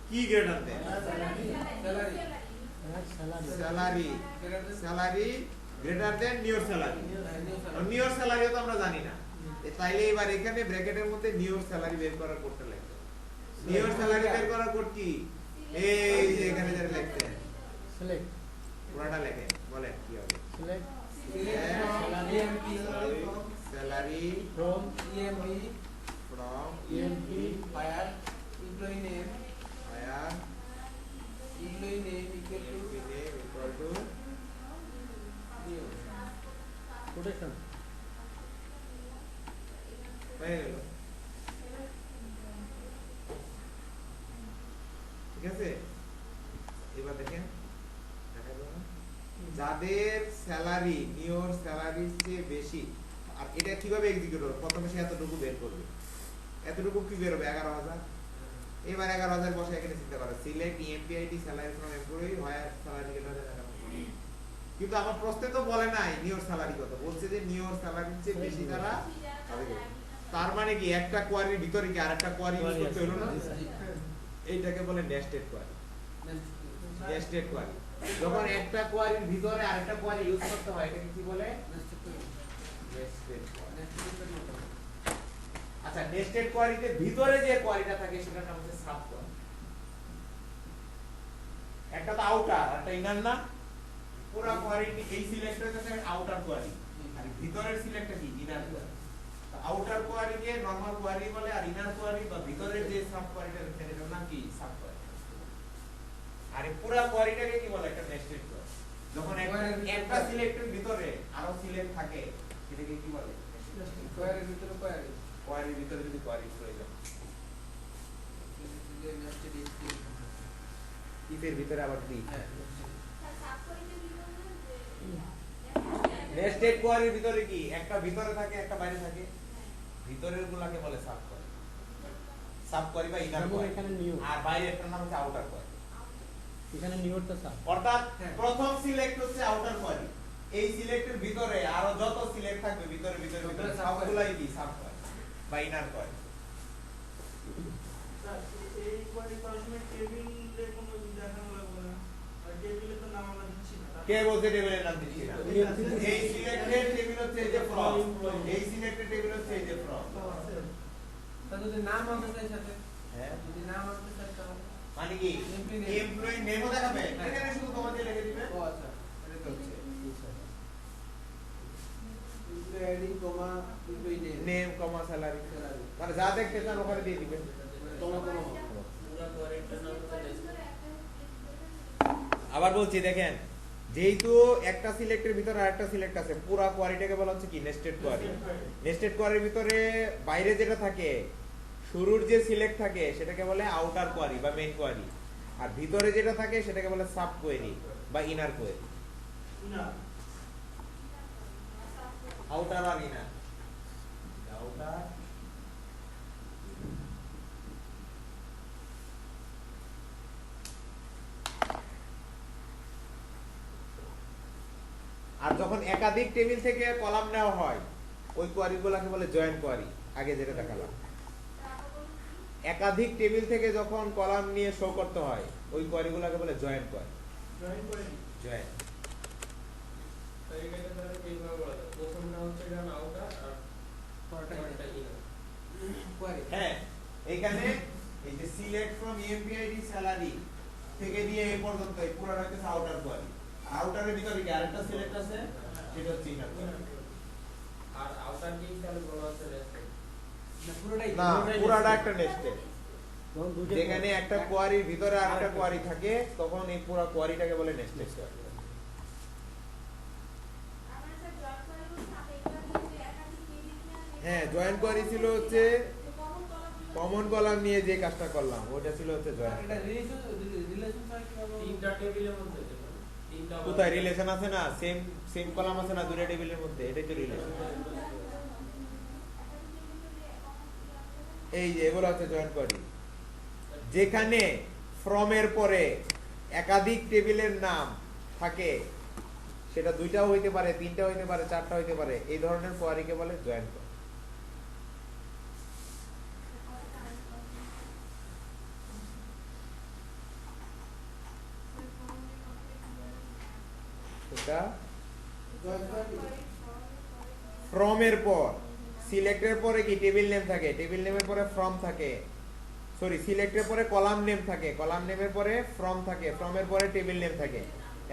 কি greater than? Salary salary salary greater than salary greater than নিওর স্যালারি। নিওর স্যালারিও তো আমরা জানি না, তাইলে এবার এখানে ব্র্যাকেটের মধ্যে নিওর স্যালারি বের করার কোডটা লিখতে হবে। নিওর স্যালারি বের করার কোড কি? এই যে এখানে যেটা লিখতেন সিলেক্ট পুরোটা লেখেন, বলেন কি হবে? Select EMP salary from EMP from EMP where employee name where employee name equal to name equal to new. Quotation হয়ে গেল। ঠিক আছে, এবার দেখেন দেখা গেল না? যাদের স্যালারি নিওর স্যালারির চেয়ে বেশি, আর এটা কিভাবে এক্সিকিউট হবে? প্রথমে সে এতটুকু বের করবে, এতটুকু কি বের হবে? 11,000। এবার 11,000 বসে এখানে চিন্তা করো, select EMPID salary from employee higher salary greater than 11,000। কিন্তু আমার প্রশ্নে তো বলে নাই নিওর স্যালারি কত, বলছে যে নিওর স্যালারির চেয়ে বেশি যারা তাদেরকে। তার মানে কি একটা কোয়ারির ভিতরে কি আরেকটা কোয়ারি ইউজ করতে হলো না? এইটাকে বলে নেস্টেড কোয়ারি। নেস্টেড কোয়ারি, যখন একটা কোয়ারির ভিতরে আরেকটা কোয়ারি ইউজ করতে হয় এটাকে কি বলে? Nested query. আচ্ছা, নেস্টেড কোয়ারিতে ভিতরে যে কোয়ারিটা থাকে সেটার নাম হচ্ছে সাব কোয়ারি। একটা তো আউটার, একটা ইনার না? পুরো কোয়ারি এই সিলেক্ট হচ্ছে আউটার কোয়ারি, আর ভিতরের সিলেক্টটা কি? Inner query. আউটার কোয়ারিকে নরমাল কোয়ারি বলে, আর ইনার কোয়ারি বা ভিতরের যে সাব কোয়ারিটা রয়েছে এটার নাম কি? Sub query. আর এই পুরো কোয়ারিটাকে কি বলে? একটা নেস্টেড কোয়ারি। যখন একটা সিলেক্টের ভিতরে আরো সিলেক্ট থাকে সেটাকে কি বলে? কোয়ারির ভিতরে কোয়ারি কোয়ারির ভিতরে যদি কোয়ারি প্রয়োজন, যে নেস্টেড ইফের ভিতরে আবার দি। হ্যাঁ নেস্টেড কোয়ারির ভিতরে কি একটা ভিতরে থাকে একটা বাইরে থাকে? ভিতরের গুলাকে বলে সাব কোয়ারি, সাব কোয়ারি বা ইনার যেমন কোয়ারি। এখানে নিউ, আর বাইরেরটার নাম হচ্ছে আউটার কোয়ারি। এখানে নিউটা সাব অর্থাৎ হ্যাঁ। প্রথম সিলেক্ট হচ্ছে আউটার কোয়ারি, এই সিলেক্টের ভিতরে আরো যত সিলেক্ট থাকবে ভিতরে ভিতরে ভিতরে সবগুলো সবগুলাই কি? Subquery. বা ইনার কয়েল। স্যার এই কোয়ারি করার সময় টেবিলে কোনো দেখানো লাগবে না, আর টেবিলে তো নাম আমরা দিচ্ছি না। কে বলছে টেবিলের নাম দিচ্ছি না? এই সিলেক্টেড টেবিল হচ্ছে এই যে ফ্রম, এই সিলেক্টেড টেবিল হচ্ছে এই যে ফ্রম। তা যদি নাম আসে তাই সাথে, হ্যাঁ যদি নাম আসে তাই তাহলে মানে কি এমপ্লয়ি নেমও দেখাবে, এখানে শুধু তোমাদের লিখে দিবে। ও আচ্ছা, এটা তো হচ্ছে এমপ্লয়ি কমা এমপ্লয়ি নেম কমা স্যালারি, স্যালারি মানে যা দেখতে চান ওখানে দিয়ে দিবেন। কমা কমা পুরো কোয়ারিটার নাম তো নেক্সট। আবার বলছি দেখেন, যেহেতু একটা সিলেক্টের ভিতরে আরেকটা সিলেক্ট আছে, পুরো কোয়ারিটাকে বলা হচ্ছে কি নেস্টেড কোয়ারি। নেস্টেড কোয়ারির ভিতরে বাইরে যেটা থাকে, শুরুর যে সিলেক্ট থাকে সেটাকে বলে আউটার কোয়ারি বা মেইন কোয়ারি, আর ভিতরে যেটা থাকে সেটাকে বলে সাব কোয়ারি বা ইনার কোয়ারি। না আউটার আর ইনার। আউটার আর যখন একাধিক টেবিল থেকে কলাম নেওয়া হয় ওই কোয়ারিগুলোকে বলে জয়েন্ট কোয়ারি, আগে যেটা দেখালাম। একাধিক টেবিল থেকে যখন কলাম নিয়ে শো করতে হয় ওই কোয়ারিগুলোকে বলে জয়েন্ট কোয়ারি। জয়েন করে জয়েন্ট তো এটাকে তাহলে কিভাবে বলা যায়? প্রথমটা হচ্ছে এটা আউটার আর পরেরটা ইনার। কোয়ারি হ্যাঁ, এখানে এই যে সিলেক্ট ফ্রম এমপিআইডি স্যালারি থেকে নিয়ে এই পর্যন্ত এই পুরোটা হচ্ছে আউটার কোয়ারি। আউটারের ভিতরে কি আরেকটা সিলেক্ট আছে, সেটা হচ্ছে ইনার কোয়ারি। আর আউটার কি তাহলে বলা হচ্ছে নেক্সট। না পুরোটাই না, পুরোটা একটা নেস্টেড। যখন দুইটা যেখানে একটা কোয়ারির ভিতরে আরেকটা কোয়ারি থাকে তখন এই পুরো কোয়ারিটাকে বলে নেস্টেড কোয়ারি। হ্যাঁ, জয়েন্ট কোয়ারি ছিল হচ্ছে কমন কলাম নিয়ে যে কাজটা করলাম ওটা ছিল হচ্ছে জয়েন্ট। এটা রিলেশন স্যার কিভাবে তিনটা টেবিলের মধ্যে দেখুন, তিনটা কোথায় রিলেশন আছে না, সেম সেম কলাম আছে না দুটো টেবিলের মধ্যে, এটাই তো রিলেশন। এই যে এগুলো হচ্ছে জয়েন্ট কোয়ারি, যেখানে ফ্রম এর পরে একাধিক টেবিলের নাম থাকে, সেটা দুইটাও হইতে পারে, তিনটা হইতে পারে, চারটা হইতে পারে, এই ধরনের কোয়ারিকে বলে জয়েন্ট কোয়ারি। এটা জয়েন কোয়ারি ফ্রম এর পর সিলেক্টের পরে কি টেবিল নেম থাকে, টেবিল নেমের পরে ফ্রম থাকে, সরি সিলেক্টের পরে কলাম নেম থাকে, কলাম নেমের পরে ফ্রম থাকে, ফ্রম এর পরে টেবিল নেম থাকে।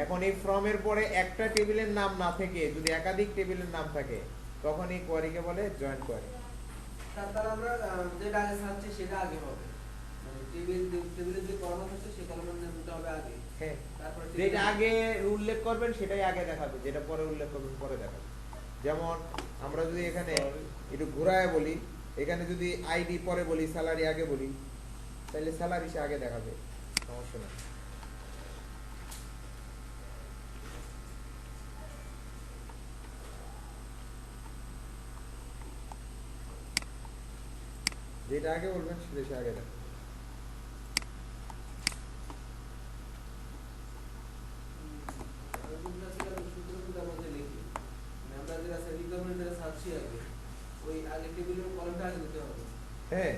এখন এই ফ্রম এর পরে একটা টেবিলের নাম না থেকে যদি একাধিক টেবিলের নাম থাকে তখন এই কোয়ারিকে বলে জয়েন্ট কোয়ারি। তারপর আমরা যেটা আগে সার্চে সেটা আগে হবে, মানে টেবিলে যে কলাম আছে সেই কলামের নামটা হবে আগে, হ্যাঁ, তারপর যেটা আগে উল্লেখ করবেন সেটাই আগে দেখাবে, যেটা পরে উল্লেখ করবেন পরে দেখাবে। যেমন আমরা যদি এখানে একটু ঘোরায় বলি, এখানে যদি আইডি পরে বলি, স্যালারি আগে বলি, তাহলে স্যালারি সে আগে দেখাবে, সমস্যা নেই। যেটা আগে বলবেন সেটা সে আগে দেখাবে। সূত্রটার মধ্যে লিখি, মানে আমরা যেটা রিকোয়ারমেন্ট যেটা সার্চি আগে ওই আগে টেবিলের কলামটা আগে দিতে হবে, হ্যাঁ,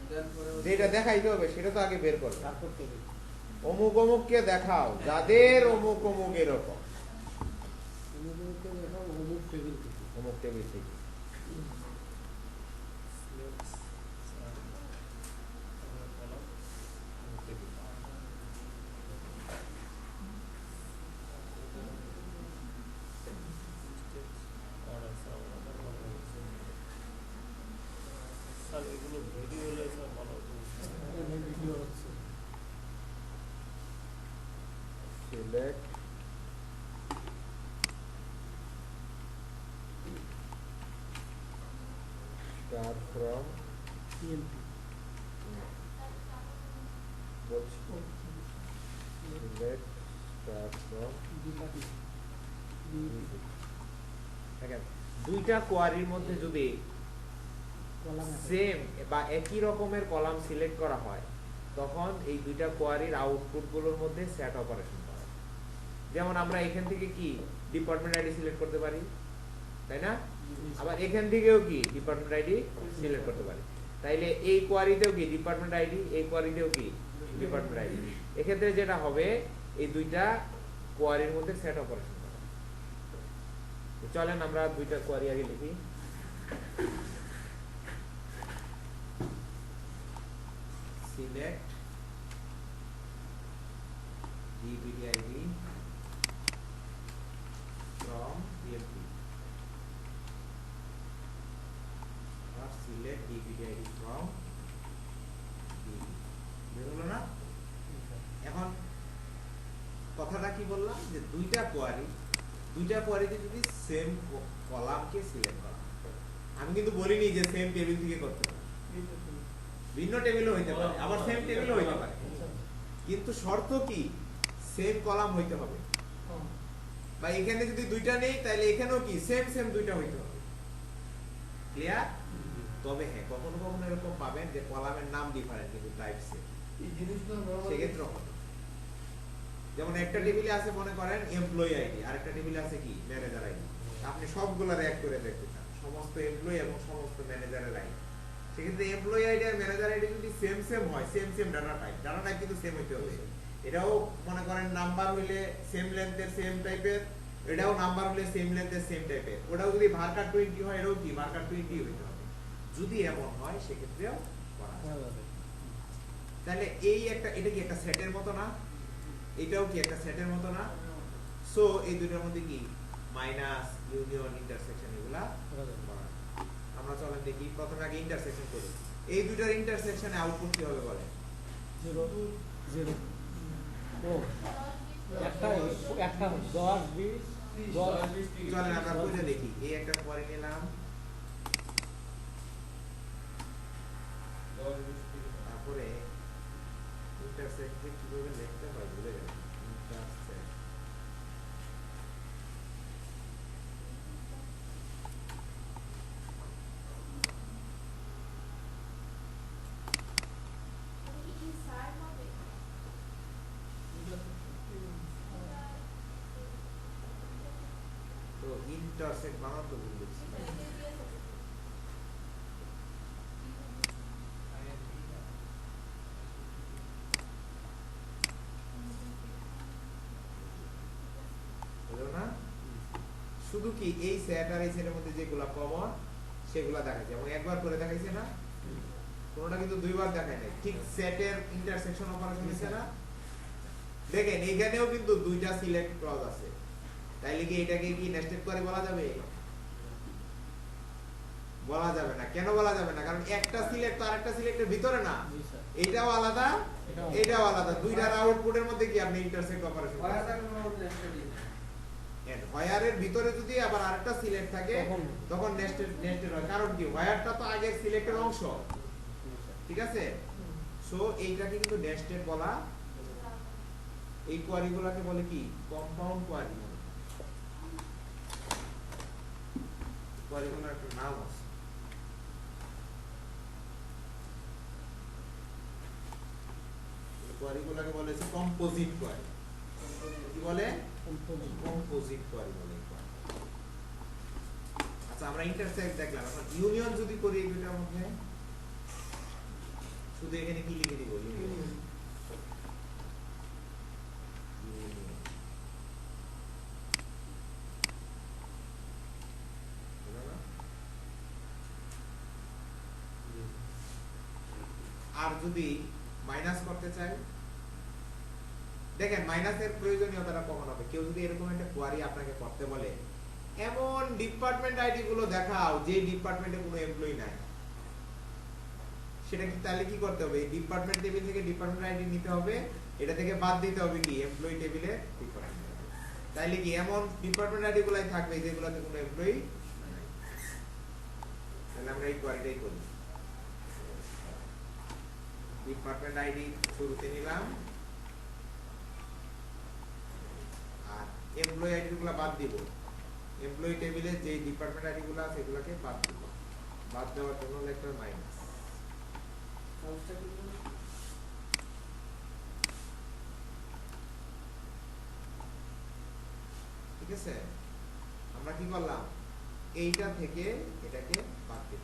তারপরে যেটা দেখাইতে হবে সেটা তো আগে বের করবে। তারপর টেবিল অমুক অমুককে দেখাও যাদের অমুক অমুক এরকম, অমুককে দেখাও অমুক টেবিল থেকে অমুক টেবিল থেকে। ভিডিও হচ্ছে Select start from টিএমপি বলছি select start from দেখেন দুইটা কোয়ারির মধ্যে যদি কলাম সেম বা একই রকমের কলাম সিলেক্ট করা হয় তখন এই দুইটা কোয়ারির আউটপুট গুলোর মধ্যে সেট অপারেশন করা হয়। যেমন আমরা এখান থেকে কি ডিপার্টমেন্ট আইডি সিলেক্ট করতে পারি, তাই না? আবার এখান থেকেও কি ডিপার্টমেন্ট আইডি সিলেক্ট করতে পারি। তাইলে এই কোয়ারিতেও কি ডিপার্টমেন্ট আইডি, এই কোয়ারিতেও কি ডিপার্টমেন্ট আইডি। এক্ষেত্রে যেটা হবে এই দুইটা কোয়ারির মধ্যে সেট অপারেশন করা। চলেন আমরা দুইটা কোয়ারি আগে লিখি। Select DBDID from EMP or select DBDID from DB। বেরোলো না? এখন কথাটা কি বললাম যে দুইটা কোয়ারিতে যদি সেম কলামকে সিলেক্ট করা, আমি কিন্তু বলিনি যে সেম টেবিল থেকে করতে হবে, ভিন্ন টেবিলও হইতে পারে, আবার সেম টেবিলও হইতে পারে, কিন্তু শর্ত কি সেম কলাম হইতে হবে। বা এখানে যদি দুইটা নেই তাহলে এখানেও কি সেম দুইটা হইতে হবে। ক্লিয়ার? তবে হ্যাঁ কখনো কখনো এরকম পাবেন যে কলামের নাম ডিফারেন্ট কিন্তু টাইপ সেম, সেক্ষেত্রে হবে। যেমন একটা টেবিলে আছে মনে করেন এমপ্লয়ি আইডি, আর একটা টেবিলে আছে কি ম্যানেজার আইডি। আপনি সবগুলা এক করে দেখতে চান, সমস্ত এমপ্লয়ি এবং সমস্ত ম্যানেজারের আইডি। সেক্ষেত্রে এমপ্লয়ি আইডি আর ম্যানেজার আইডি যদি সেম হয়, সেম ডাটা টাইপ কিন্তু সেম হইতে হবে। এটাও মনে করেন নাম্বার হইলে সেম লেন্থের সেম টাইপের, এটাও নাম্বার হলে সেম লেন্থের সেম টাইপের। ওটাও যদি ভার্কার 20 হয়, এটাও কি ভার্কার 20 হইতে হবে। যদি এমন হয় সেক্ষেত্রেও করা যাবে। তাহলে এই একটা, এটা কি একটা সেটের মতো না? এটাও কি একটা সেটের মতো না? সো এই দুটোর মধ্যে কি মাইনাস, ইউনিয়ন, ইন্টারসেকশন এগুলা করা। আমরা চলেন দেখি, প্রথমে আগে ইন্টারসেকশন করি। এই দুটোর ইন্টারসেকশনে আউটপুট কি হবে বলেন? 0 0 ও একটা 10 20 10। চলেন আমরা বুঝে দেখি। এই একটা পরে নিলাম, তারপরে ইন্টারসেক্ট কিভাবে লিখতে হয় ভুলে গেলাম। ইন্টারসেক্ট তো ইন্টারসেক্ট বানান তো ভুল লিখছি। হলো না? শুধু কি এই সেট আর এই সেটের মধ্যে যেগুলা কমন সেগুলা দেখাইছে, এবং একবার করে দেখাইছে না, কোনটা কিন্তু দুইবার দেখায় নাই। ঠিক সেটের ইন্টারসেকশন অপারেশন হইছে না? দেখেন এখানেও কিন্তু দুইটা সিলেক্ট ক্লজ আছে, তাইলে কি এটাকে কি নেস্টেড কোয়ারি বলা যাবে? বলা যাবে না। কেন বলা যাবে না? কারণ একটা সিলেক্ট তো আরেকটা সিলেক্টের ভিতরে না, এইটাও আলাদা এটাও আলাদা, দুইটার আউটপুটের মধ্যে কি আপনি ইন্টারসেক্ট অপারেশন করবেন। হোয়ারের ভিতরে যদি আবার আরেকটা সিলেক্ট থাকে তখন নেস্টেড হয়। কারণ কি হোয়ারটা তো আগের সিলেক্টের অংশ, ঠিক আছে? সো এইটাকে কিন্তু নেস্টেড বলা। এই কোয়ারিগুলোকে বলে কি কম্পাউন্ড কোয়ারি। কোয়ারিগুলোর একটা নাম আছে, কোয়ারিগুলোকে বলে কম্পোজিট কোয়ারি। কি বলে? কম্পোজিট কোয়ারি বলে। আচ্ছা আমরা ইন্টারসেক্ট দেখলাম, এখন ইউনিয়ন যদি করি এই দুটার মধ্যে, শুধু এখানে কি লিখে দিব? ইউনিয়ন। আর যদি মাইনাস করতে চাই, দেখেন মাইনাসের প্রয়োজনীয়তাটা কখন হবে? কেউ যদি এরকম একটা কোয়ারি আপনাকে করতে বলে, এমন ডিপার্টমেন্ট আইডি গুলো দেখাও যে ডিপার্টমেন্টে কোনো এমপ্লয়ি নাই, সেটা কি তাহলে কি করতে হবে? ডিপার্টমেন্ট টেবিল থেকে ডিপার্টমেন্ট আইডি নিতে হবে, এটা থেকে বাদ দিতে হবে কি এমপ্লয়ি টেবিলে ডিপার্টমেন্ট। তাইলে কি এমন ডিপার্টমেন্ট আইডি গুলাই থাকবে যেগুলোতে কোনো এমপ্লয়ি নাই। তাহলে আমরা এই কোয়ারিটাই করি। ডিপার্টমেন্ট আইডি শুরুতে নিলাম, আর এমপ্লয়ি আইডি গুলো বাদ দিব। এমপ্লয়ি টেবিলে যে ডিপার্টমেন্ট আইডি গুলো আছে এগুলোকে বাদ দিব। বাদ দেওয়ার জন্য একটা মাইনাস। ঠিক আছে? আমরা কি করলাম? এইটা থেকে এটাকে বাদ দিন,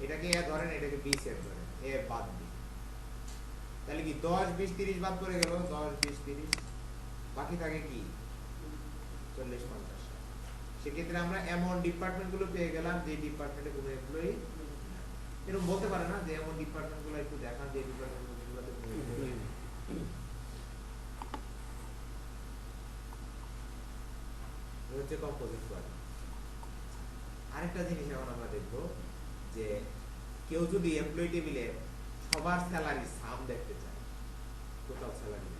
এটাকে এ ধরেন, এটাকে বি সেট ধরেন, এ বাদ দিন, তাহলে কি 10 20 30 বাদ পড়ে গেল, 10 20 30, বাকি থাকে কি 40 50। সেক্ষেত্রে আমরা এমন ডিপার্টমেন্ট গুলো পেয়ে গেলাম যে ডিপার্টমেন্টে কোনো এমপ্লয়ি, এরকম বলতে পারে না যে এমন ডিপার্টমেন্ট গুলো একটু দেখান যে ডিপার্টমেন্ট গুলোতে কোনো এমপ্লয়ি। হচ্ছে কম্পোজিট স্কোয়াড। আরেকটা জিনিস এখন আমরা দেখবো যে কেউ যদি এমপ্লয়ি টেবিলে সবার স্যালারি সাম দেখতে চায়, টোটাল স্যালারি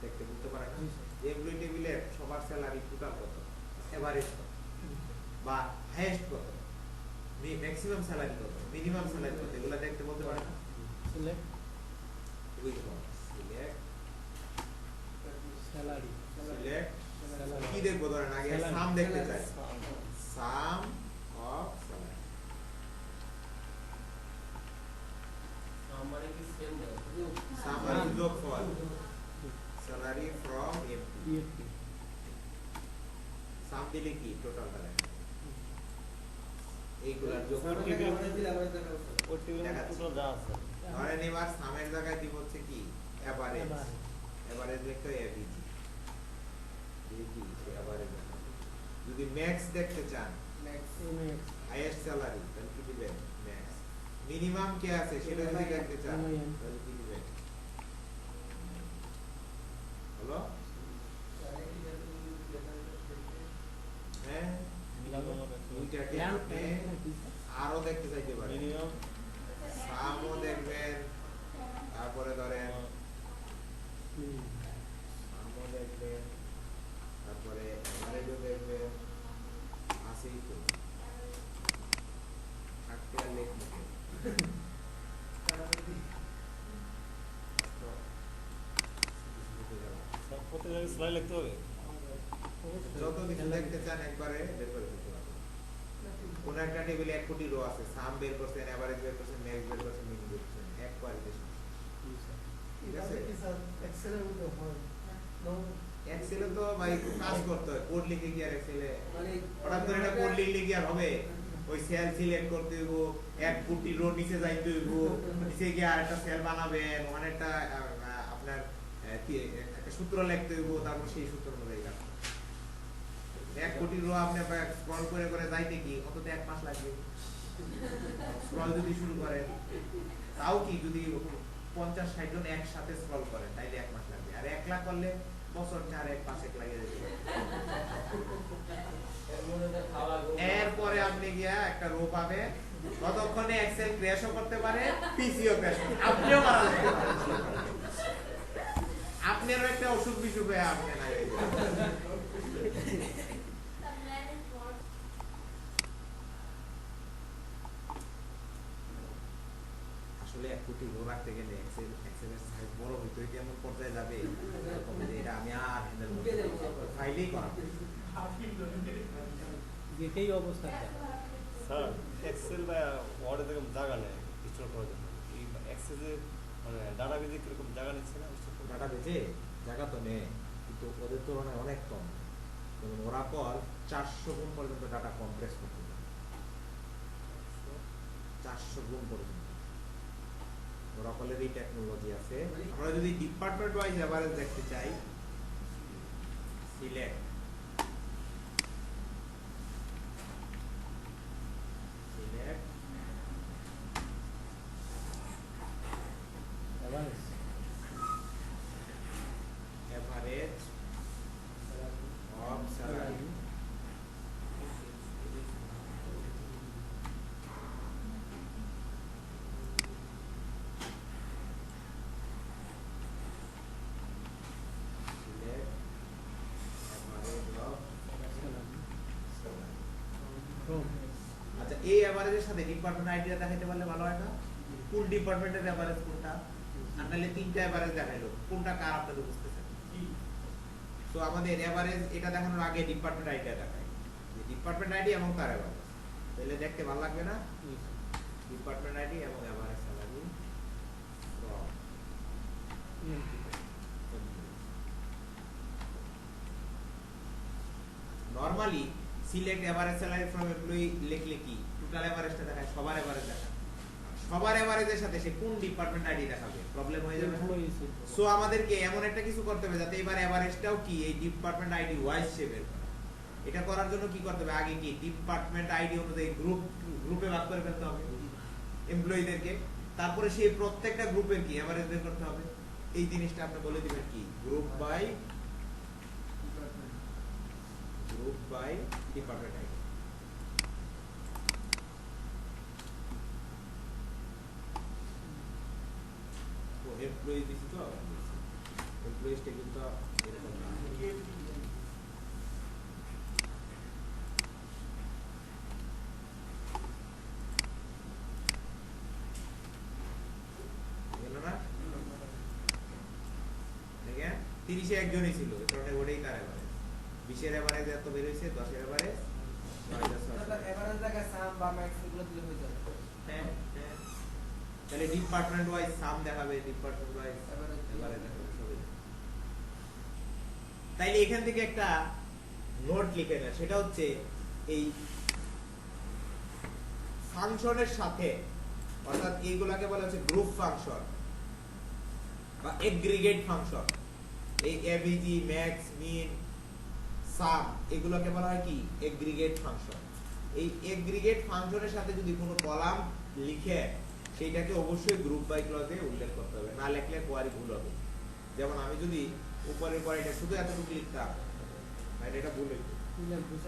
দেখতে বলতে পারে না যে এমপ্লয়ি টেবিলে সবার স্যালারি টোটাল কত, এভারেজ কত, বা হাইয়েস্ট কত, ম্যাক্সিমাম স্যালারি কত, মিনিমাম স্যালারি কত, এগুলো দেখতে বলতে পারে না। সিলেক্ট সিলেক্ট স্যালারি, সিলেক্ট কি দেখবো, ধরেন আগে সাম দেখতে চাই, সাম অফ স্যালারি, আমারে কি সেম দাও সাম মানে যোগফল, স্যালারি ফ্রম এমপ্লয়ি, ইএফপি সাম দিলে কি টোটাল স্যালারি, এইগুলার যোগফল আমরা দিলে আমরা দেখা উচিত। ওই টেবিলের টোটাল যা আছে ধরেন এবার সামের জায়গায় দিব হচ্ছে কি এভারেজ, এভারেজ লিখতে এভিজি, এভি এভারেজ। যদি ম্যাক্স দেখতে চান, হাইয়েস্ট স্যালারি, তাহলে কি দিবেন ম্যাক্স। মিনিমাম কি আছে সেটা যদি দেখতে চান তাহলে কি দিবেন, হলো হ্যাঁ। দুইটাকে আপনি আরো দেখতে চাইতে পারেন, মিনিমাম সামও দেখবেন, তারপরে ধরেন সামও দেখবেন, তারপরে এভারেজও দেখবেন, আসেই তো থাকতে আর লেখ মুখে সব প্রত্যেক জায়গায় স্লাইড লিখতে হবে। যত কিছু দেখতে চান একবারে বের করে দিতে পারবেন। কোন একটা টেবিলে 1 কোটি রো আছে, সাম বের করছেন, এভারেজ বের করছেন, ম্যাক্স বের করছেন, মিন বের করছেন, এক কোয়ালিটি। ঠিক আছে, এক্সেলে তো ভাই একটু কাজ করতে হয়, কোড লিখে কি আর এক্সেলে মানে হঠাৎ করে একটা কোড লিখলে কি আর হবে? ওই সেল সিলেক্ট করতে হইব, 1 কোটি রো নিচে যাইতে হইব, নিচে গিয়ে আরেকটা সেল বানাবেন, ওখানে একটা আপনার কি একটা সূত্র লিখতে হইব, তারপর সেই সূত্র অনুযায়ী কাজ করতে হবে। 1 কোটি রো আপনি স্ক্রল করে করে যাইতে কি অন্তত 1 মাস লাগবে স্ক্রল যদি শুরু করেন। তাও কি যদি 50-60 জন একসাথে স্ক্রল করেন তাইলে 1 মাস লাগবে, আর একলা করলে বছর 4-1-5 লাগে যেতে পারে। এরপরে আপনি গিয়া একটা রো পাবে, ততক্ষণে এক্সেল ক্র্যাশও করতে পারে, পিসিও ক্র্যাশ করতে পারে, আপনিও মারা যেতে পারেন। আপনারও একটা অসুখ বিসুখ হয়ে আপনি না হয়ে যাবেন। আসলে 1 কোটি রো রাখতে গেলে এক্সেলের সাইজ বড় হইতে হইতে এমন পর্যায়ে যাবে যে এটা আমি আর হ্যান্ডেল করতে পারবো না, ফাইলেই করা যেটাই অবস্থা স্যার এক্সেল বা ওয়ার্ডে দেখুন জায়গা নেই স্টোর করার জন্য। এই এক্সেলে মানে ডাটাবেজে কিরকম জায়গা নিচ্ছে না? ডাটা বেজে জায়গা তো নেই, কিন্তু ওদের তুলনায় অনেক কম। যেমন ওরাকল 400 গুণ পর্যন্ত ডাটা কম্প্রেস করতে পারে, 400 গুণ পর্যন্ত ওরাকলের এই টেকনোলজি আছে। আমরা যদি ডিপার্টমেন্ট ওয়াইজ এভারেজ দেখতে চাই, select select average average of salary, আচ্ছা এই এভারেজের সাথে ডিপার্টমেন্ট আইডিয়া দেখাইতে পারলে ভালো হয় না? কোন ডিপার্টমেন্টের এভারেজ কোনটা, আর নাহলে 3টা এভারেজ দেখাইলো, কোনটা কার আপনাদের বুঝতেছেন? তো আমাদের এভারেজ এটা দেখানোর আগে ডিপার্টমেন্ট আইডিয়া দেখাই, যে ডিপার্টমেন্ট আইডি এবং তার এভারেজ, তাহলে দেখতে ভালো লাগবে না? ডিপার্টমেন্ট আইডি এবং average salary normally select average salary from employee লিখলে কি টোটাল এভারেজটা দেখায়, সবার এভারেজ দেখায়। সবার এভারেজের সাথে সে কোন ডিপার্টমেন্ট আইডি দেখাবে, প্রবলেম হয়ে যাবে। সো আমাদেরকে এমন একটা কিছু করতে হবে যাতে এবার এভারেজটাও কি এই ডিপার্টমেন্ট আইডি ওয়াইজ সে বের করে। এটা করার জন্য কি করতে হবে, আগে কি ডিপার্টমেন্ট আইডি অনুযায়ী গ্রুপে ভাগ করে ফেলতে হবে এমপ্লয়িদেরকে, তারপরে সেই প্রত্যেকটা গ্রুপের কি এভারেজ বের করতে হবে। এই জিনিসটা আপনি বলে দিবেন কি গ্রুপ বাই ডিপার্টমেন্ট আইডি। তো এমপ্লয়ি দিছি, তো এমপ্লয়িজটা কিন্তু এরকম না। গেল না? দেখেন 30 এ একজনই ছিল, এই কারণে ওটাই তার এভারেজ। 20 এর এভারেজ এত বের হইছে, 10 এর এভারেজ এভারেজ জায়গায় সাম বা ম্যাক্স এগুলো দিলে হয়ে যাবে। হ্যাঁ, তাহলে ডিপার্টমেন্ট ওয়াইজ সাম দেখাবে, ডিপার্টমেন্ট ওয়াইজ Average এভারেজ দেখাবে সবই। তাইলে এখান থেকে একটা নোট লিখে নেন, সেটা হচ্ছে এই ফাংশনের সাথে, অর্থাৎ এইগুলাকে বলা হচ্ছে গ্রুপ ফাংশন বা এগ্রিগেট ফাংশন। এই এভিজি, ম্যাক্স, মিন, সাম এগুলোকে বলা হয় কি এগ্রিগেট ফাংশন। এই এগ্রিগেট ফাংশনের সাথে যদি কোনো কলাম লিখে সেইটাকে অবশ্যই গ্রুপ বাই ক্লজে উল্লেখ করতে হবে, না লিখলে কোয়ারি ভুল হবে। যেমন আমি যদি উপরের পরে এটা শুধু এতটুকু লিখতাম, এটা ভুল হইতো।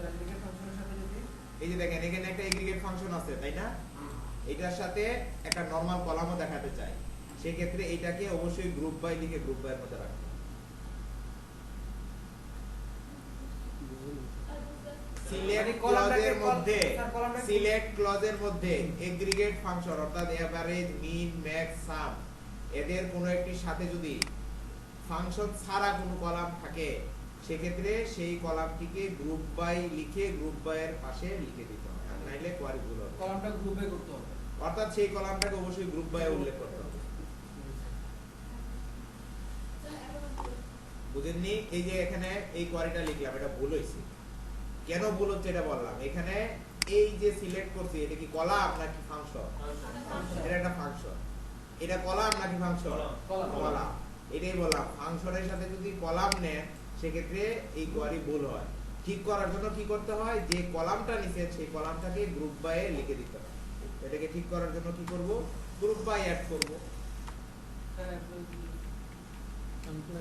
এগ্রিগেট ফাংশনের সাথে যদি এই যে দেখেন এখানে একটা এগ্রিগেট ফাংশন আছে, তাই না? এটার সাথে একটা নরমাল কলামও দেখাতে চাই, সেক্ষেত্রে এটাকে অবশ্যই গ্রুপ বাই লিখে গ্রুপ বাই এর মধ্যে রাখতে হবে। সিলেক্ট ক্লজের মধ্যে এগ্রিগেট ফাংশন অর্থাৎ এভারেজ, মিন, ম্যাক্স, সাম এদের কোনো একটির সাথে যদি ফাংশন ছাড়া কোনো কলাম থাকে, সেক্ষেত্রে সেই কলামটিকে গ্রুপ বাই লিখে গ্রুপ বাই এর পাশে লিখে দিতে হবে, আর নাইলে কোয়ারি ভুল হবে। কলামটা গ্রুপে করতে হবে, অর্থাৎ সেই কলামটাকে অবশ্যই গ্রুপ বাই উল্লেখ করতে হবে। বুঝেননি? এই যে এখানে এই কোয়ারিটা লিখলাম, এটা ভুল হয়েছে। কেন ভুল হচ্ছে এটা বললাম। এখানে এই যে সিলেক্ট করছি, এটা কি কলাম নাকি ফাংশন? এটা একটা ফাংশন। এটা কলাম নাকি ফাংশন? কলাম। এটাই বললাম, ফাংশনের সাথে যদি কলাম নেন সেক্ষেত্রে এই কোয়ারি ভুল হয়। ঠিক করার জন্য কি করতে হয়, যে কলামটা নিছেন সেই কলামটাকে গ্রুপ বাই এ লিখে দিতে হয়। এটাকে ঠিক করার জন্য কি করব, গ্রুপ বাই অ্যাড করব,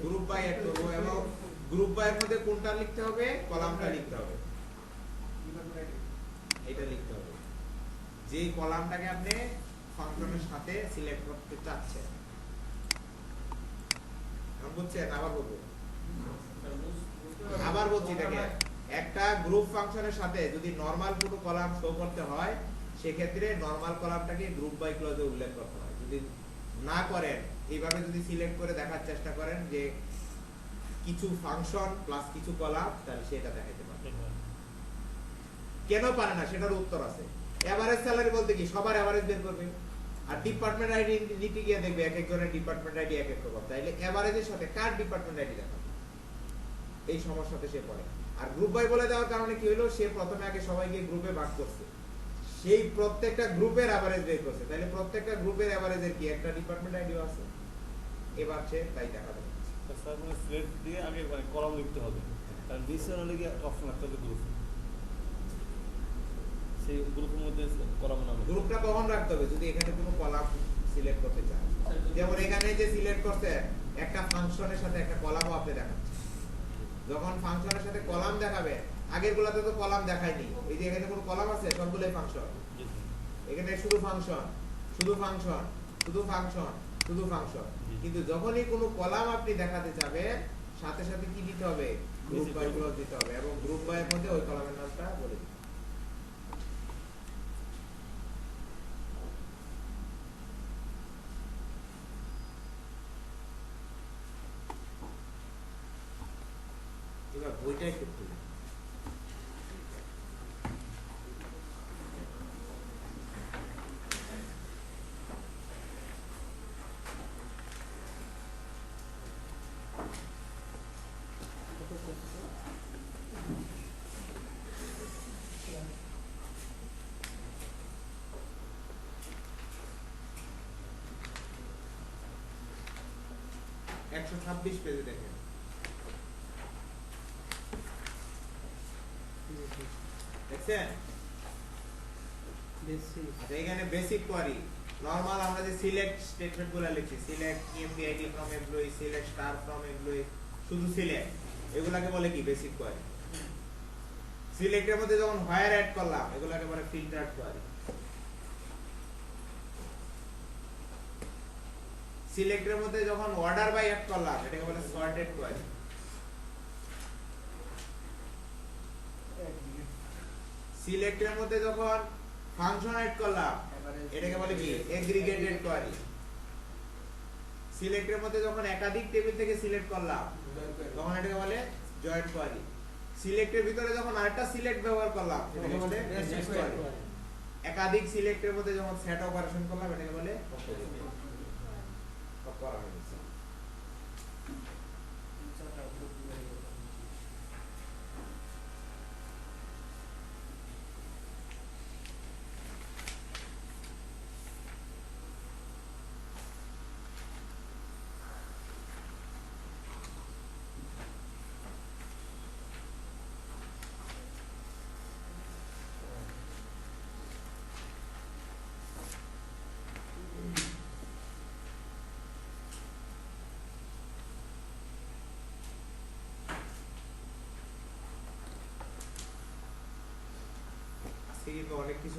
গ্রুপ বাই অ্যাড করব, এবং গ্রুপ বাই এর মধ্যে কোনটা লিখতে হবে, কলামটা লিখতে হবে, এটা লিখতে হবে যেই কলামটাকে আপনি ফাংশনের সাথে সিলেক্ট করতে চাচ্ছেন। বুঝছেন? আবার বলছি দেখেন, একটা গ্রুপ ফাংশনের সাথে যদি নরমাল কোনো কলাম শো করতে হয়, সেক্ষেত্রে নরমাল কলামটাকে গ্রুপ বাই ক্লজে উল্লেখ করতে হয়। যদি না করেন, এইভাবে যদি সিলেক্ট করে দেখার চেষ্টা করেন যে কিছু ফাংশন প্লাস কিছু কলাম, তাহলে সেটা দেখাতে পারে। কেন পারে না সেটার উত্তর আছে। এভারেজ স্যালারি বলতে কি সবার এভারেজ বের করবে, আর ডিপার্টমেন্ট আইডি নিতে গিয়ে দেখবে এক একজনের ডিপার্টমেন্ট আইডি এক এক রকম, তাইলে এভারেজের সাথে কার ডিপার্টমেন্ট আইডি দেখাবে, এই সমস্যাতে সে পড়ে। আর গ্রুপ বাই বলে দেওয়ার কারণে কি হলো, সে প্রথমে আগে সবাইকে গ্রুপে ভাগ করছে, সেই প্রত্যেকটা গ্রুপের এভারেজ বের করছে, তাইলে প্রত্যেকটা গ্রুপের এভারেজের কি একটা ডিপার্টমেন্ট আইডিও আছে, এবার সে তাই দেখা যাবে। স্যার মানে সিলেক্ট দিয়ে আগে মানে কলাম লিখতে হবে, কারণ ডিসিশন হলে কি অপশন একটা গ্রুপ, সেই গ্রুপের মধ্যে কলাম নাম গ্রুপটা কখন রাখতে হবে, যদি এখানে কোনো কলাম সিলেক্ট করতে চান। যেমন এখানে যে সিলেক্ট করতে একটা ফাংশনের সাথে একটা কলামও আপনি দেখাচ্ছেন, যখন ফাংশনের সাথে কলাম দেখাবে, আগের গুলাতে তো কলাম দেখায়নি, এই যে এখানে কোনো কলাম আছে, সবগুলোই ফাংশন, এখানে শুধু ফাংশন শুধু ফাংশন শুধু ফাংশন শুধু ফাংশন। কিন্তু যখনই কোনো কলাম আপনি দেখাতে যাবেন, সাথে সাথে কি দিতে হবে, গ্রুপ বাই ক্লজ দিতে হবে, এবং গ্রুপ বাই এর মধ্যে ওই কলামের নামটা বলে দিতে হবে। এবার বইটা একটু খুলে 126 পেজে দেখেন। দেখছেন? বেশি আচ্ছা, এখানে বেসিক কোয়ারি নরমাল আমরা যে সিলেক্ট স্টেটমেন্ট গুলো লিখছি, select EMP ID from employee, select star from employee, শুধু সিলেক্ট, এগুলাকে বলে কি বেসিক কোয়ারি। সিলেক্টের মধ্যে যখন হোয়ার অ্যাড করলাম এগুলাকে বলে ফিল্টার্ড কোয়ারি। সিলেক্টের মধ্যে যখন অর্ডার বাই অ্যাড করলাম এটাকে বলে সর্টেড কোয়ারি। সিলেক্টের মধ্যে যখন ফাংশন অ্যাড করলাম এটাকে বলে কি এগ্রিগেটেড কোয়ারি। সিলেক্টের মধ্যে যখন একাধিক টেবিল থেকে সিলেক্ট করলাম তখন এটাকে বলে জয়েন্ট কোয়ারি। সিলেক্টের ভিতরে যখন আরেকটা সিলেক্ট ব্যবহার করলাম এটাকে বলে নেস্টেড কোয়ারি। একাধিক সিলেক্টের মধ্যে যখন সেট অপারেশন করলাম এটাকে বলে অপারেশন। কিন্তু অনেক কিছু